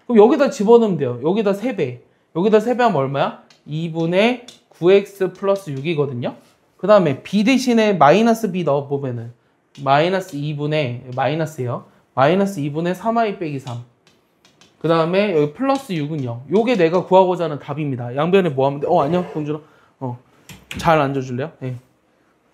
그럼 여기다 집어넣으면 돼요. 여기다 3배. 여기다 3배 하면 얼마야? 2분의 9X 플러스 6이거든요. 그 다음에 B 대신에 마이너스 B 넣어보면은 마이너스 2분의 마이너스예요. 마이너스 2분의 3I 빼기 3. 그 다음에 여기 플러스 6은 0. 요게 내가 구하고자 하는 답입니다. 양변에 뭐 하면 돼? 안녕, 동준아. 잘 앉아줄래요? 네.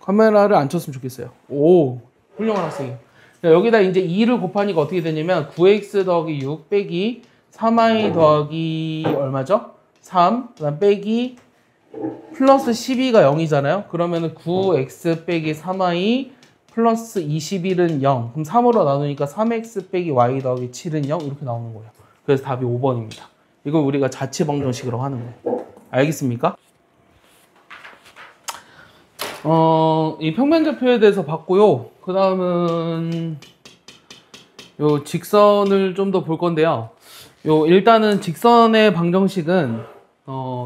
카메라를 안 쳤으면 좋겠어요. 오, 훌륭한 학생이에요. 여기다 이제 2를 곱하니까 어떻게 되냐면 9x 더하기 6 빼기 3i 더하기 얼마죠? 3. 그 다음 빼기 플러스 12가 0이잖아요. 그러면은 9x 빼기 3i 플러스 21은 0. 그럼 3으로 나누니까 3x 빼기 y 더하기 7은 0 이렇게 나오는 거예요. 그래서 답이 5번입니다. 이걸 우리가 자취방정식으로 하는 거예요. 알겠습니까? 이 평면좌표에 대해서 봤고요. 그 다음은 요 직선을 좀 더 볼 건데요. 일단은 직선의 방정식은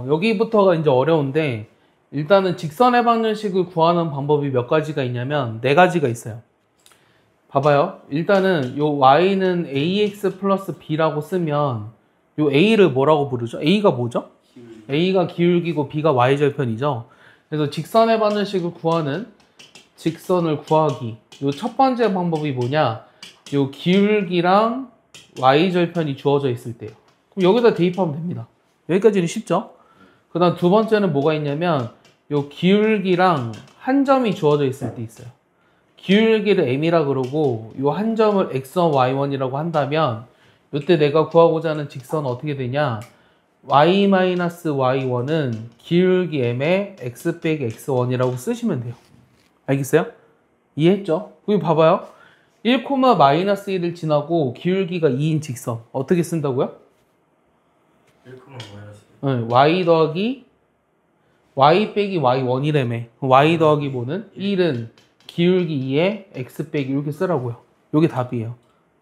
여기부터가 이제 어려운데 일단은 직선의 방정식을 구하는 방법이 몇 가지가 있냐면 4가지가 있어요. 봐봐요. 일단은 요 y는 ax 플러스 b라고 쓰면 요 a를 뭐라고 부르죠? a가 뭐죠? a가 기울기고 b가 y절편이죠. 그래서 직선의 방정식을 구하는 직선을 구하기. 요 첫 번째 방법이 뭐냐? 요 기울기랑 y절편이 주어져 있을 때요. 그럼 여기다 대입하면 됩니다. 여기까지는 쉽죠? 그 다음 두 번째는 뭐가 있냐면 요 기울기랑 한 점이 주어져 있을 때 있어요. 기울기를 m이라 그러고 요 한 점을 x1, y1이라고 한다면 요때 내가 구하고자 하는 직선은 어떻게 되냐? y-y1은 기울기 m의 x 빼기 x1이라고 쓰시면 돼요. 알겠어요? 이해했죠? 여기 봐봐요. 1, 마이너스 1을 지나고 기울기가 2인 직선 어떻게 쓴다고요? 1, 마이너스 네, y 더하기 y 빼기 y1이라며. y 더하기 뭐는 1은 기울기 2에 x 빼기 이렇게 쓰라고요. 이게 답이에요.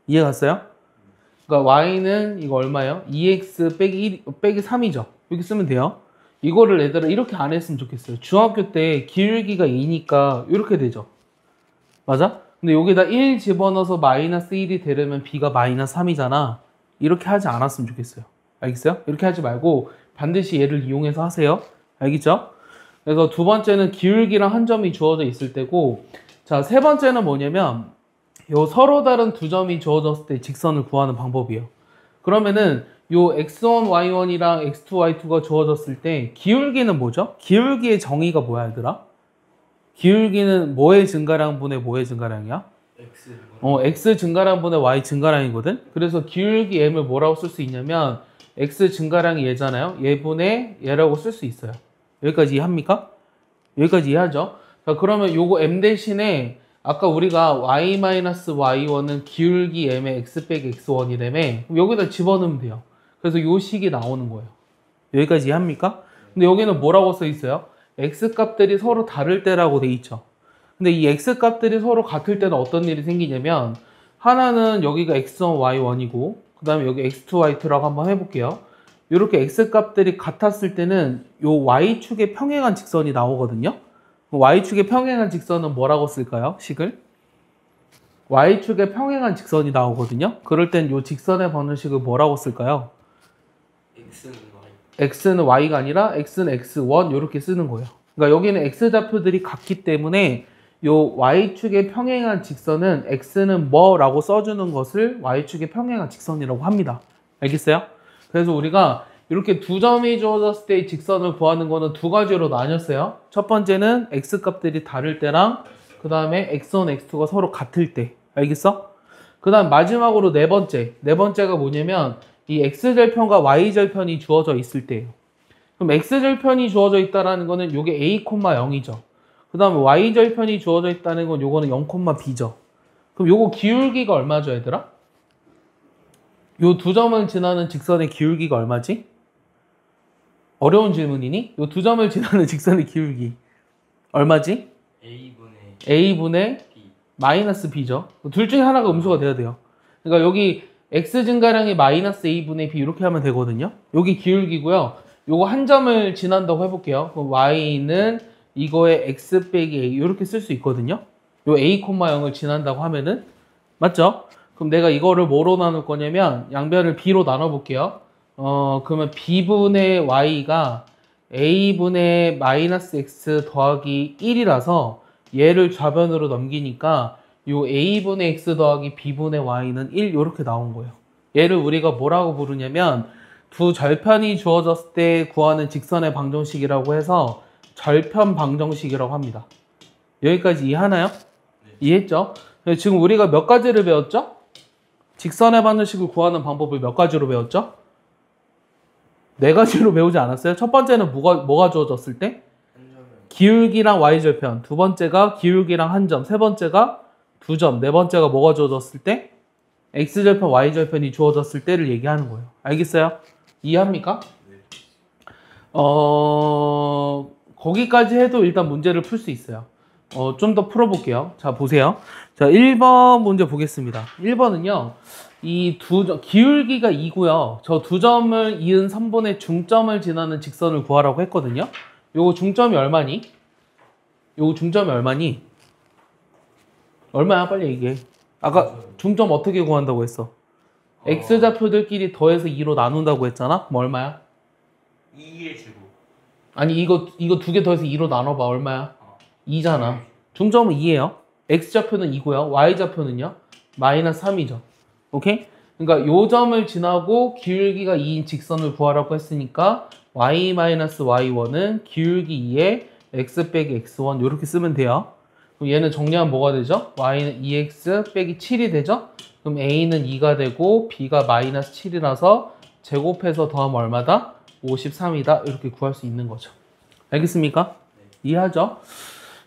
이해 갔어요? 그러니까 y는 이거 얼마예요? 2x 빼기 1 빼기 3이죠. 이렇게 쓰면 돼요. 이거를 얘들아 이렇게 안 했으면 좋겠어요. 중학교 때 기울기가 2니까 이렇게 되죠. 맞아? 근데 여기다 1 집어넣어서 마이너스 1이 되려면 b가 마이너스 3이잖아. 이렇게 하지 않았으면 좋겠어요. 알겠어요? 이렇게 하지 말고 반드시 얘를 이용해서 하세요. 알겠죠? 그래서 두 번째는 기울기랑 한 점이 주어져 있을 때고, 자, 세 번째는 뭐냐면 요 서로 다른 두 점이 주어졌을 때 직선을 구하는 방법이에요. 그러면은 요 x1, y1이랑 x2, y2가 주어졌을 때 기울기는 뭐죠? 기울기의 정의가 뭐야, 얘들아? 기울기는 뭐의 증가량분의 뭐의 증가량이야? X x 증가량분의 y 증가량이거든? 그래서 기울기 m을 뭐라고 쓸 수 있냐면 x 증가량이 얘잖아요. 얘분의 얘라고 쓸 수 있어요. 여기까지 이해합니까? 여기까지 이해하죠? 자, 그러면 요거 m 대신에 아까 우리가 y-y1은 기울기 m의 x 빼기 x1이라며 여기다 집어넣으면 돼요. 그래서 요 식이 나오는 거예요. 여기까지 이해합니까? 근데 여기는 뭐라고 써 있어요? x 값들이 서로 다를 때라고 돼 있죠. 근데 이 x 값들이 서로 같을 때는 어떤 일이 생기냐면 하나는 여기가 x1, y1이고 그 다음에 여기 x2, y2라고 한번 해볼게요. 이렇게 x 값들이 같았을 때는 요 y축의 평행한 직선이 나오거든요. y축의 평행한 직선은 뭐라고 쓸까요? 식을? y축의 평행한 직선이 나오거든요. 그럴 땐 요 직선의 방정식을 뭐라고 쓸까요? X는 Y x는 y가 아니라 x는 x1 이렇게 쓰는 거예요. 그러니까 여기는 x좌표들이 같기 때문에 요 y축의 평행한 직선은 x는 뭐라고 써주는 것을 y축의 평행한 직선이라고 합니다. 알겠어요? 그래서 우리가 이렇게 두 점이 주어졌을 때의 직선을 구하는 거는 두 가지로 나뉘었어요. 첫 번째는 x 값들이 다를 때랑 그 다음에 x1, x2가 서로 같을 때. 알겠어? 그 다음 마지막으로 네 번째가 뭐냐면 이 x절편과 y절편이 주어져 있을 때예요. 그럼 x절편이 주어져 있다는 거는 요게 a, 0이죠. 그 다음에 y절편이 주어져 있다는 건 요거는 0, b죠. 그럼 요거 기울기가 얼마죠, 얘들아? 요 두 점을 지나는 직선의 기울기가 얼마지? 어려운 질문이니? 요 두 점을 지나는 직선의 기울기 얼마지? A분의 B 마이너스 B죠. 둘 중에 하나가 음수가 돼야 돼요. 그러니까 여기 X 증가량이 마이너스 A분의 B 이렇게 하면 되거든요. 여기 기울기고요. 요거 한 점을 지난다고 해볼게요. 그럼 Y는 이거에 X 빼기 A 이렇게 쓸 수 있거든요. 요 A, 0을 지난다고 하면은 맞죠? 그럼 내가 이거를 뭐로 나눌 거냐면 양변을 B로 나눠볼게요. 그러면 B분의 Y가 A분의 마이너스 X 더하기 1이라서 얘를 좌변으로 넘기니까 요 A분의 X 더하기 B분의 Y는 1 이렇게 나온 거예요. 얘를 우리가 뭐라고 부르냐면 두 절편이 주어졌을 때 구하는 직선의 방정식이라고 해서 절편 방정식이라고 합니다. 여기까지 이해하나요? 네. 이해했죠? 지금 우리가 몇 가지를 배웠죠? 직선의 방정식을 구하는 방법을 몇 가지로 배웠죠? 네 가지로 배우지 않았어요? 첫 번째는 뭐가 주어졌을 때? 기울기랑 y절편. 두 번째가 기울기랑 한 점. 세 번째가 두 점. 네 번째가 뭐가 주어졌을 때? x절편, y절편이 주어졌을 때를 얘기하는 거예요. 알겠어요? 이해합니까? 네. 거기까지 해도 일단 문제를 풀 수 있어요. 좀 더 풀어볼게요. 자, 보세요. 자, 1번 문제 보겠습니다. 1번은요. 이 기울기가 2고요. 저 두 점을 이은 선분의 중점을 지나는 직선을 구하라고 했거든요. 요거 중점이 얼마니? 요거 중점이 얼마니? 얼마야? 빨리 얘기해. 아까 중점 어떻게 구한다고 했어? x좌표들끼리 더해서 2로 나눈다고 했잖아? 그럼 얼마야? 2의 제곱 아니 이거 두 개 더해서 2로 나눠봐. 얼마야? 2잖아. 중점은 2예요. x좌표는 2고요. y좌표는요? 마이너스 3이죠. 오케이? 그러니까 요 점을 지나고 기울기가 2인 직선을 구하라고 했으니까 y-y1은 기울기 2에 x 빼기 x1 이렇게 쓰면 돼요. 그럼 얘는 정리하면 뭐가 되죠? y는 2x 빼기 7이 되죠? 그럼 a는 2가 되고 b가 마이너스 7이라서 제곱해서 더하면 얼마다? 53이다. 이렇게 구할 수 있는 거죠. 알겠습니까? 네. 이해하죠?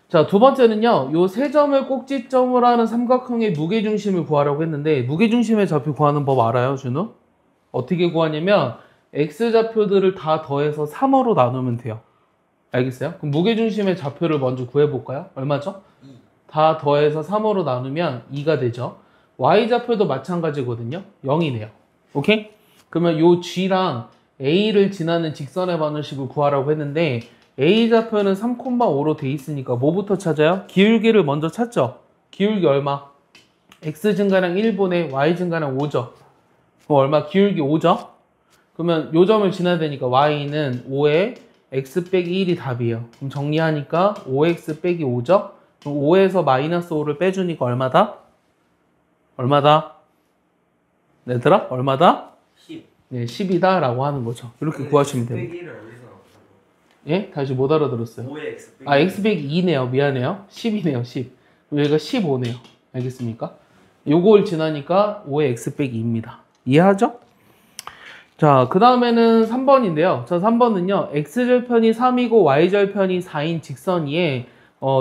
자, 두 번째는요. 요 세 점을 꼭지점으로 하는 삼각형의 무게중심을 구하라고 했는데 무게중심의 좌표 구하는 법 알아요, 준우? 어떻게 구하냐면 X좌표들을 다 더해서 3으로 나누면 돼요. 알겠어요? 그럼 무게중심의 좌표를 먼저 구해볼까요? 얼마죠? 2. 다 더해서 3으로 나누면 2가 되죠. Y좌표도 마찬가지거든요. 0이네요. 오케이? 그러면 요 G랑 A를 지나는 직선의 반원식을 구하라고 했는데 A좌표는 3,5로 돼 있으니까 뭐부터 찾아요? 기울기를 먼저 찾죠. 기울기 얼마? X 증가량 1분의 Y 증가량 5죠. 그럼 얼마? 기울기 5죠? 그러면 요 점을 지나야 되니까 Y는 5에 X 빼기 1이 답이에요. 그럼 정리하니까 5X 빼기 5죠? 그럼 5에서 마이너스 5를 빼주니까 얼마다? 얼마다? 얘들아? 얼마다? 10. 네, 10이다 라고 하는 거죠. 이렇게 구하시면 됩니다. X 빼기 1은 어디서 나왔다고? 예? 다시 못 알아들었어요. 5의 X 빼기 아, X 빼기 2네요. 미안해요. 10이네요. 10. 그럼 여기가 15네요. 알겠습니까? 요걸 지나니까 5의 X 빼기 2입니다. 이해하죠? 자, 그 다음에는 3번인데요. 자, 3번은요. X절편이 3이고 Y절편이 4인 직선위에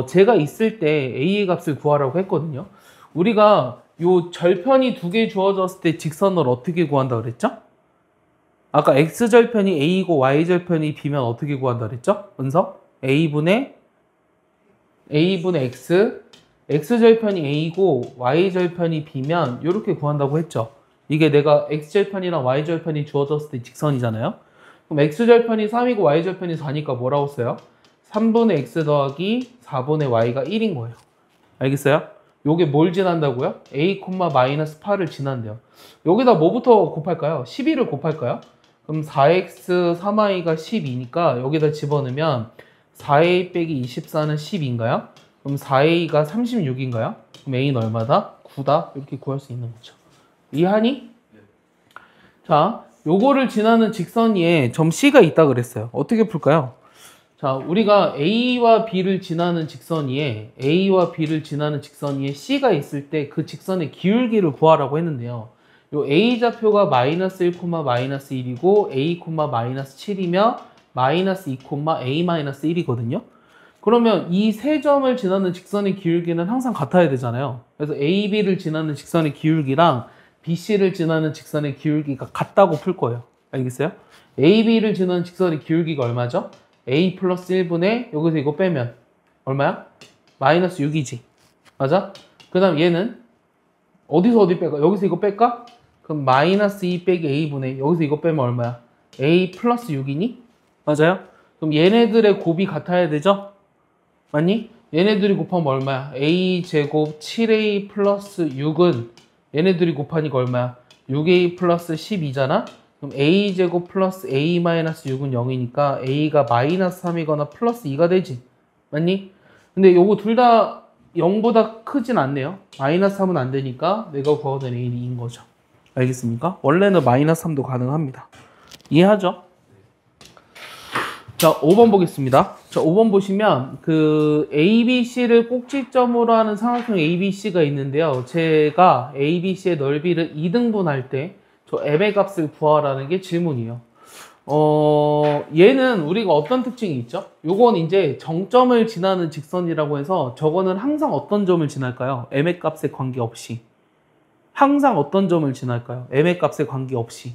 제가 있을 때 A의 값을 구하라고 했거든요. 우리가 요 절편이 두 개 주어졌을 때 직선을 어떻게 구한다 그랬죠? 아까 X절편이 A이고 Y절편이 B면 어떻게 구한다 그랬죠? 은서? A분의 X, X절편이 A이고 Y절편이 B면 이렇게 구한다고 했죠. 이게 내가 X절편이랑 Y절편이 주어졌을 때 직선이잖아요. 그럼 X절편이 3이고 Y절편이 4니까 뭐라고 써요? 3분의 X 더하기 4분의 Y가 1인 거예요. 알겠어요? 요게 뭘 지난다고요? A, 마이너스 8을 지난대요. 여기다 뭐부터 곱할까요? 12를 곱할까요? 그럼 4x 3i가 12니까 여기다 집어넣으면 4a 빼기 24는 10인가요? 그럼 4a가 36인가요? 그럼 a는 얼마다? 9다? 이렇게 구할 수 있는 거죠. 이해하니? 자, 요거를 지나는 직선위에 점 C가 있다 그랬어요. 어떻게 풀까요? 자, 우리가 A와 B를 지나는 직선위에 C가 있을 때 그 직선의 기울기를 구하라고 했는데요. 요 A좌표가 마이너스 1, 마이너스 1이고 A, 마이너스 7이며 마이너스 2, A 마이너스 1이거든요. 그러면 이 세 점을 지나는 직선의 기울기는 항상 같아야 되잖아요. 그래서 A, B를 지나는 직선의 기울기랑 B, C를 지나는 직선의 기울기가 같다고 풀 거예요. 알겠어요? A, B를 지나는 직선의 기울기가 얼마죠? A 플러스 1분의 여기서 이거 빼면 얼마야? 마이너스 6이지. 맞아? 그 다음 얘는 어디서 어디 뺄까? 여기서 이거 뺄까? 그럼 마이너스 2 빼기 A분의 여기서 이거 빼면 얼마야? A 플러스 6이니? 맞아요? 그럼 얘네들의 곱이 같아야 되죠? 맞니? 얘네들이 곱하면 얼마야? A 제곱 7A 플러스 6은 얘네들이 곱하니까 얼마야? 6A 플러스 12잖아? 그럼 A제곱 플러스 A 마이너스 6은 0이니까 A가 마이너스 3이거나 플러스 2가 되지. 맞니? 근데 요거 둘 다 0보다 크진 않네요. 마이너스 3은 안 되니까 내가 구하던 A는 2인 거죠. 알겠습니까? 원래는 마이너스 3도 가능합니다. 이해하죠? 자, 5번 보겠습니다. 자, 5번 보시면 그 ABC를 꼭지점으로 하는 삼각형 ABC가 있는데요. 제가 ABC의 넓이를 2등분할 때 저 M의 값을 구하라는 게 질문이에요. 얘는 우리가 어떤 특징이 있죠? 요건 이제 정점을 지나는 직선이라고 해서 저거는 항상 어떤 점을 지날까요? M의 값에 관계없이. 항상 어떤 점을 지날까요? M의 값에 관계없이.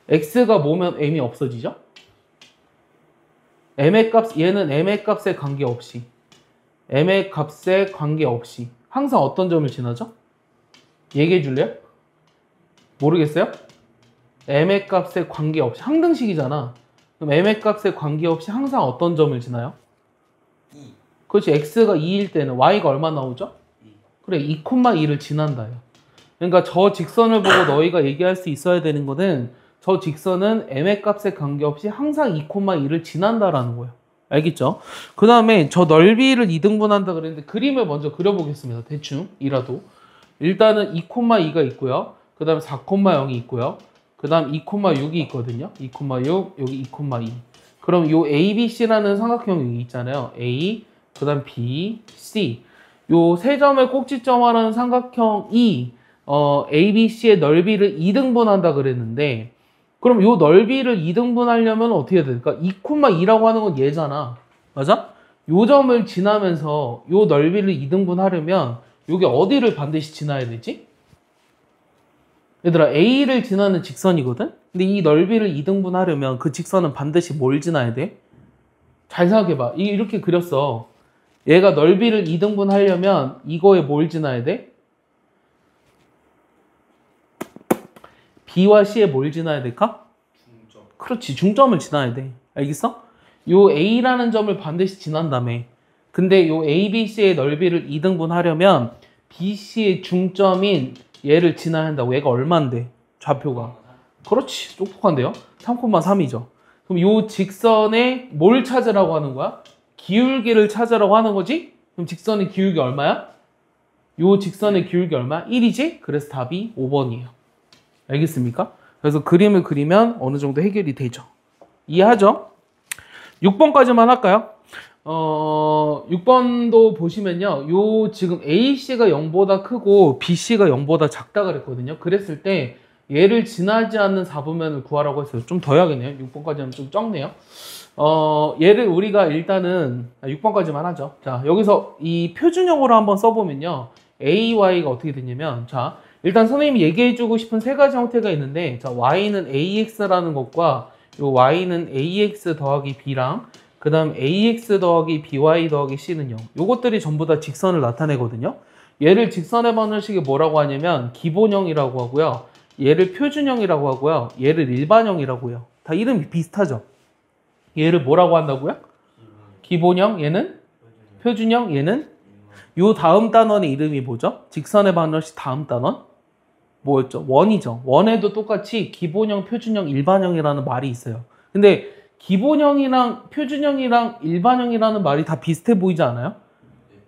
X가 뭐면 M이 없어지죠? 얘는 M의 값에 관계없이. M의 값에 관계없이. 항상 어떤 점을 지나죠? 얘기해 줄래요? 모르겠어요? M의 값에 관계없이. 항등식이잖아. 그럼 M의 값에 관계없이 항상 어떤 점을 지나요? 2. 그렇지. X가 2일 때는 Y가 얼마 나오죠? 2. 그래. 2,2를 지난다요. 그러니까 저 직선을 보고 너희가 얘기할 수 있어야 되는 거는 저 직선은 M의 값에 관계없이 항상 2,2를 지난다라는 거예요. 알겠죠? 그 다음에 저 넓이를 2등분한다 그랬는데 그림을 먼저 그려보겠습니다. 대충 이라도. 일단은 2,2가 있고요. 그 다음에 4,0이 있고요. 그 다음 2,6이 있거든요. 2,6, 여기 2,2. 그럼 요 ABC라는 삼각형이 있잖아요. A, 그 다음 B, C. 요 세 점을 꼭지점하는 삼각형이 ABC의 넓이를 2등분한다 그랬는데 그럼 요 넓이를 2등분하려면 어떻게 해야 될까? 2,2라고 하는 건 얘잖아. 맞아? 요 점을 지나면서 요 넓이를 2등분 하려면 요게 어디를 반드시 지나야 되지? 얘들아, A를 지나는 직선이거든? 근데 이 넓이를 2등분 하려면 그 직선은 반드시 뭘 지나야 돼? 잘 생각해봐. 이렇게 그렸어. 얘가 넓이를 2등분 하려면 이거에 뭘 지나야 돼? B와 C에 뭘 지나야 될까? 중점. 그렇지, 중점을 지나야 돼. 알겠어? 요 A라는 점을 반드시 지난다며. 근데 요 A, B, C의 넓이를 2등분 하려면 BC의 중점인 얘를 지나야 한다고. 얘가 얼만데? 좌표가. 그렇지, 똑똑한데요? 3,3이죠. 그럼 요 직선에 뭘 찾으라고 하는 거야? 기울기를 찾으라고 하는 거지? 그럼 직선의 기울기 얼마야? 요 직선의 기울기 얼마야? 1이지? 그래서 답이 5번이에요. 알겠습니까? 그래서 그림을 그리면 어느 정도 해결이 되죠. 이해하죠? 6번까지만 할까요? 6번도 보시면요. 요 지금 AC가 0보다 크고 BC가 0보다 작다 그랬거든요. 그랬을 때 얘를 지나지 않는 4분면을 구하라고 했어요. 좀 더 해야겠네요. 6번까지는 좀 적네요. 얘를 우리가 일단은 6번까지만 하죠. 자, 여기서 이 표준형으로 한번 써보면요. AY가 어떻게 되냐면, 자, 일단 선생님이 얘기해주고 싶은 세 가지 형태가 있는데, 자, Y는 AX라는 것과 요 Y는 AX 더하기 B랑 그 다음 AX 더하기 BY 더하기 C는 0. 요것들이 전부 다 직선을 나타내거든요. 얘를 직선의 방정식이 뭐라고 하냐면 기본형이라고 하고요. 얘를 표준형이라고 하고요. 얘를 일반형이라고 해요. 다 이름이 비슷하죠. 얘를 뭐라고 한다고요? 기본형, 얘는 표준형, 얘는 요 다음 단원의 이름이 뭐죠? 직선의 방정식 다음 단원? 뭐였죠? 원이죠. 원에도 똑같이 기본형, 표준형, 일반형이라는 말이 있어요. 근데 기본형이랑 표준형이랑 일반형이라는 말이 다 비슷해 보이지 않아요?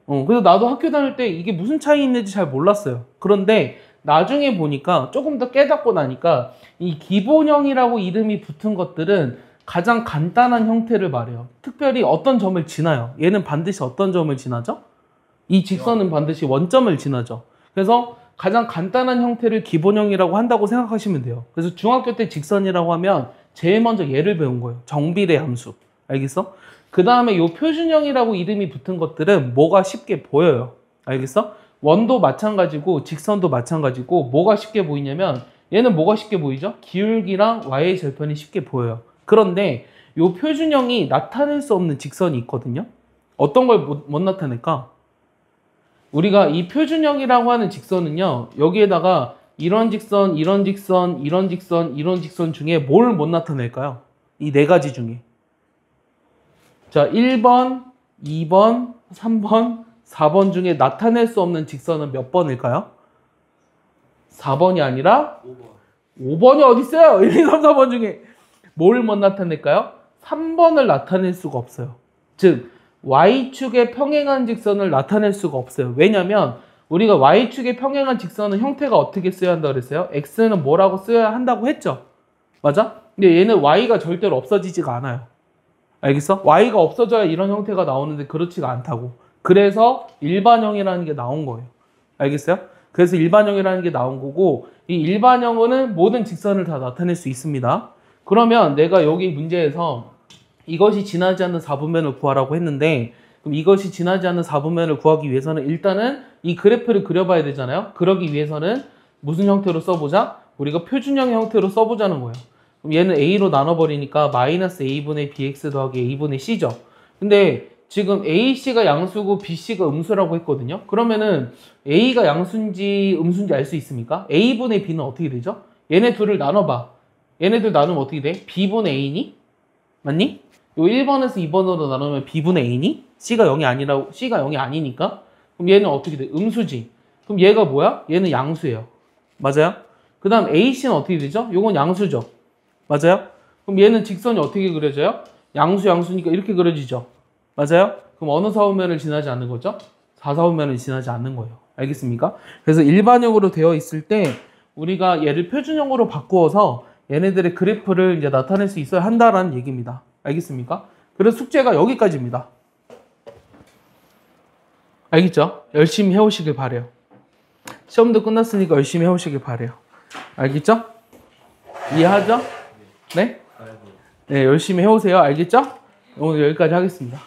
그래서 나도 학교 다닐 때 이게 무슨 차이 있는지 잘 몰랐어요. 그런데 나중에 보니까 조금 더 깨닫고 나니까 이 기본형이라고 이름이 붙은 것들은 가장 간단한 형태를 말해요. 특별히 어떤 점을 지나요. 얘는 반드시 어떤 점을 지나죠? 이 직선은 반드시 원점을 지나죠. 그래서 가장 간단한 형태를 기본형이라고 한다고 생각하시면 돼요. 그래서 중학교 때 직선이라고 하면 제일 먼저 얘를 배운 거예요. 정비례 함수. 알겠어? 그 다음에 요 표준형이라고 이름이 붙은 것들은 뭐가 쉽게 보여요. 알겠어? 원도 마찬가지고 직선도 마찬가지고 뭐가 쉽게 보이냐면 얘는 뭐가 쉽게 보이죠? 기울기랑 Y의 절편이 쉽게 보여요. 그런데 요 표준형이 나타낼 수 없는 직선이 있거든요. 어떤 걸 못 나타낼까? 우리가 이 표준형이라고 하는 직선은요. 여기에다가 이런 직선, 이런 직선, 이런 직선, 이런 직선 중에 뭘 못 나타낼까요? 이 네 가지 중에. 자, 1번, 2번, 3번, 4번 중에 나타낼 수 없는 직선은 몇 번일까요? 4번이 아니라 5번이 어디 있어요? 1, 2, 3, 4번 중에 뭘 못 나타낼까요? 3번을 나타낼 수가 없어요. 즉 Y축의 평행한 직선을 나타낼 수가 없어요. 왜냐면 우리가 Y축의 평행한 직선은 형태가 어떻게 써야 한다고 그랬어요? X는 뭐라고 써야 한다고 했죠? 맞아? 근데 얘는 Y가 절대로 없어지지가 않아요. 알겠어? Y가 없어져야 이런 형태가 나오는데 그렇지가 않다고. 그래서 일반형이라는 게 나온 거예요. 알겠어요? 그래서 일반형이라는 게 나온 거고 이 일반형은 모든 직선을 다 나타낼 수 있습니다. 그러면 내가 여기 문제에서 이것이 지나지 않는 4분면을 구하라고 했는데 그럼 이것이 지나지 않는 4분면을 구하기 위해서는 일단은 이 그래프를 그려봐야 되잖아요. 그러기 위해서는 무슨 형태로 써보자? 우리가 표준형 형태로 써보자는 거예요. 그럼 얘는 A로 나눠버리니까 마이너스 A분의 BX 더하기 A분의 C죠. 근데 지금 AC가 양수고 BC가 음수라고 했거든요. 그러면은 A가 양수인지 음수인지 알 수 있습니까? A분의 B는 어떻게 되죠? 얘네 둘을 나눠봐. 얘네들 나누면 어떻게 돼? B분의 A니? 맞니? 요 1번에서 2번으로 나누면 B분의 A니? C가 0이 아니니까? 그럼 얘는 어떻게 돼? 음수지. 그럼 얘가 뭐야? 얘는 양수예요. 맞아요? 그 다음 AC는 어떻게 되죠? 요건 양수죠. 맞아요? 그럼 얘는 직선이 어떻게 그려져요? 양수니까 이렇게 그려지죠. 맞아요? 그럼 어느 사분면을 지나지 않는 거죠? 4사분면을 지나지 않는 거예요. 알겠습니까? 그래서 일반형으로 되어 있을 때 우리가 얘를 표준형으로 바꾸어서 얘네들의 그래프를 이제 나타낼 수 있어야 한다라는 얘기입니다. 알겠습니까? 그래서 숙제가 여기까지입니다. 알겠죠? 열심히 해오시길 바래요. 시험도 끝났으니까 열심히 해오시길 바래요. 알겠죠? 이해하죠? 네? 네, 열심히 해오세요. 알겠죠? 오늘 여기까지 하겠습니다.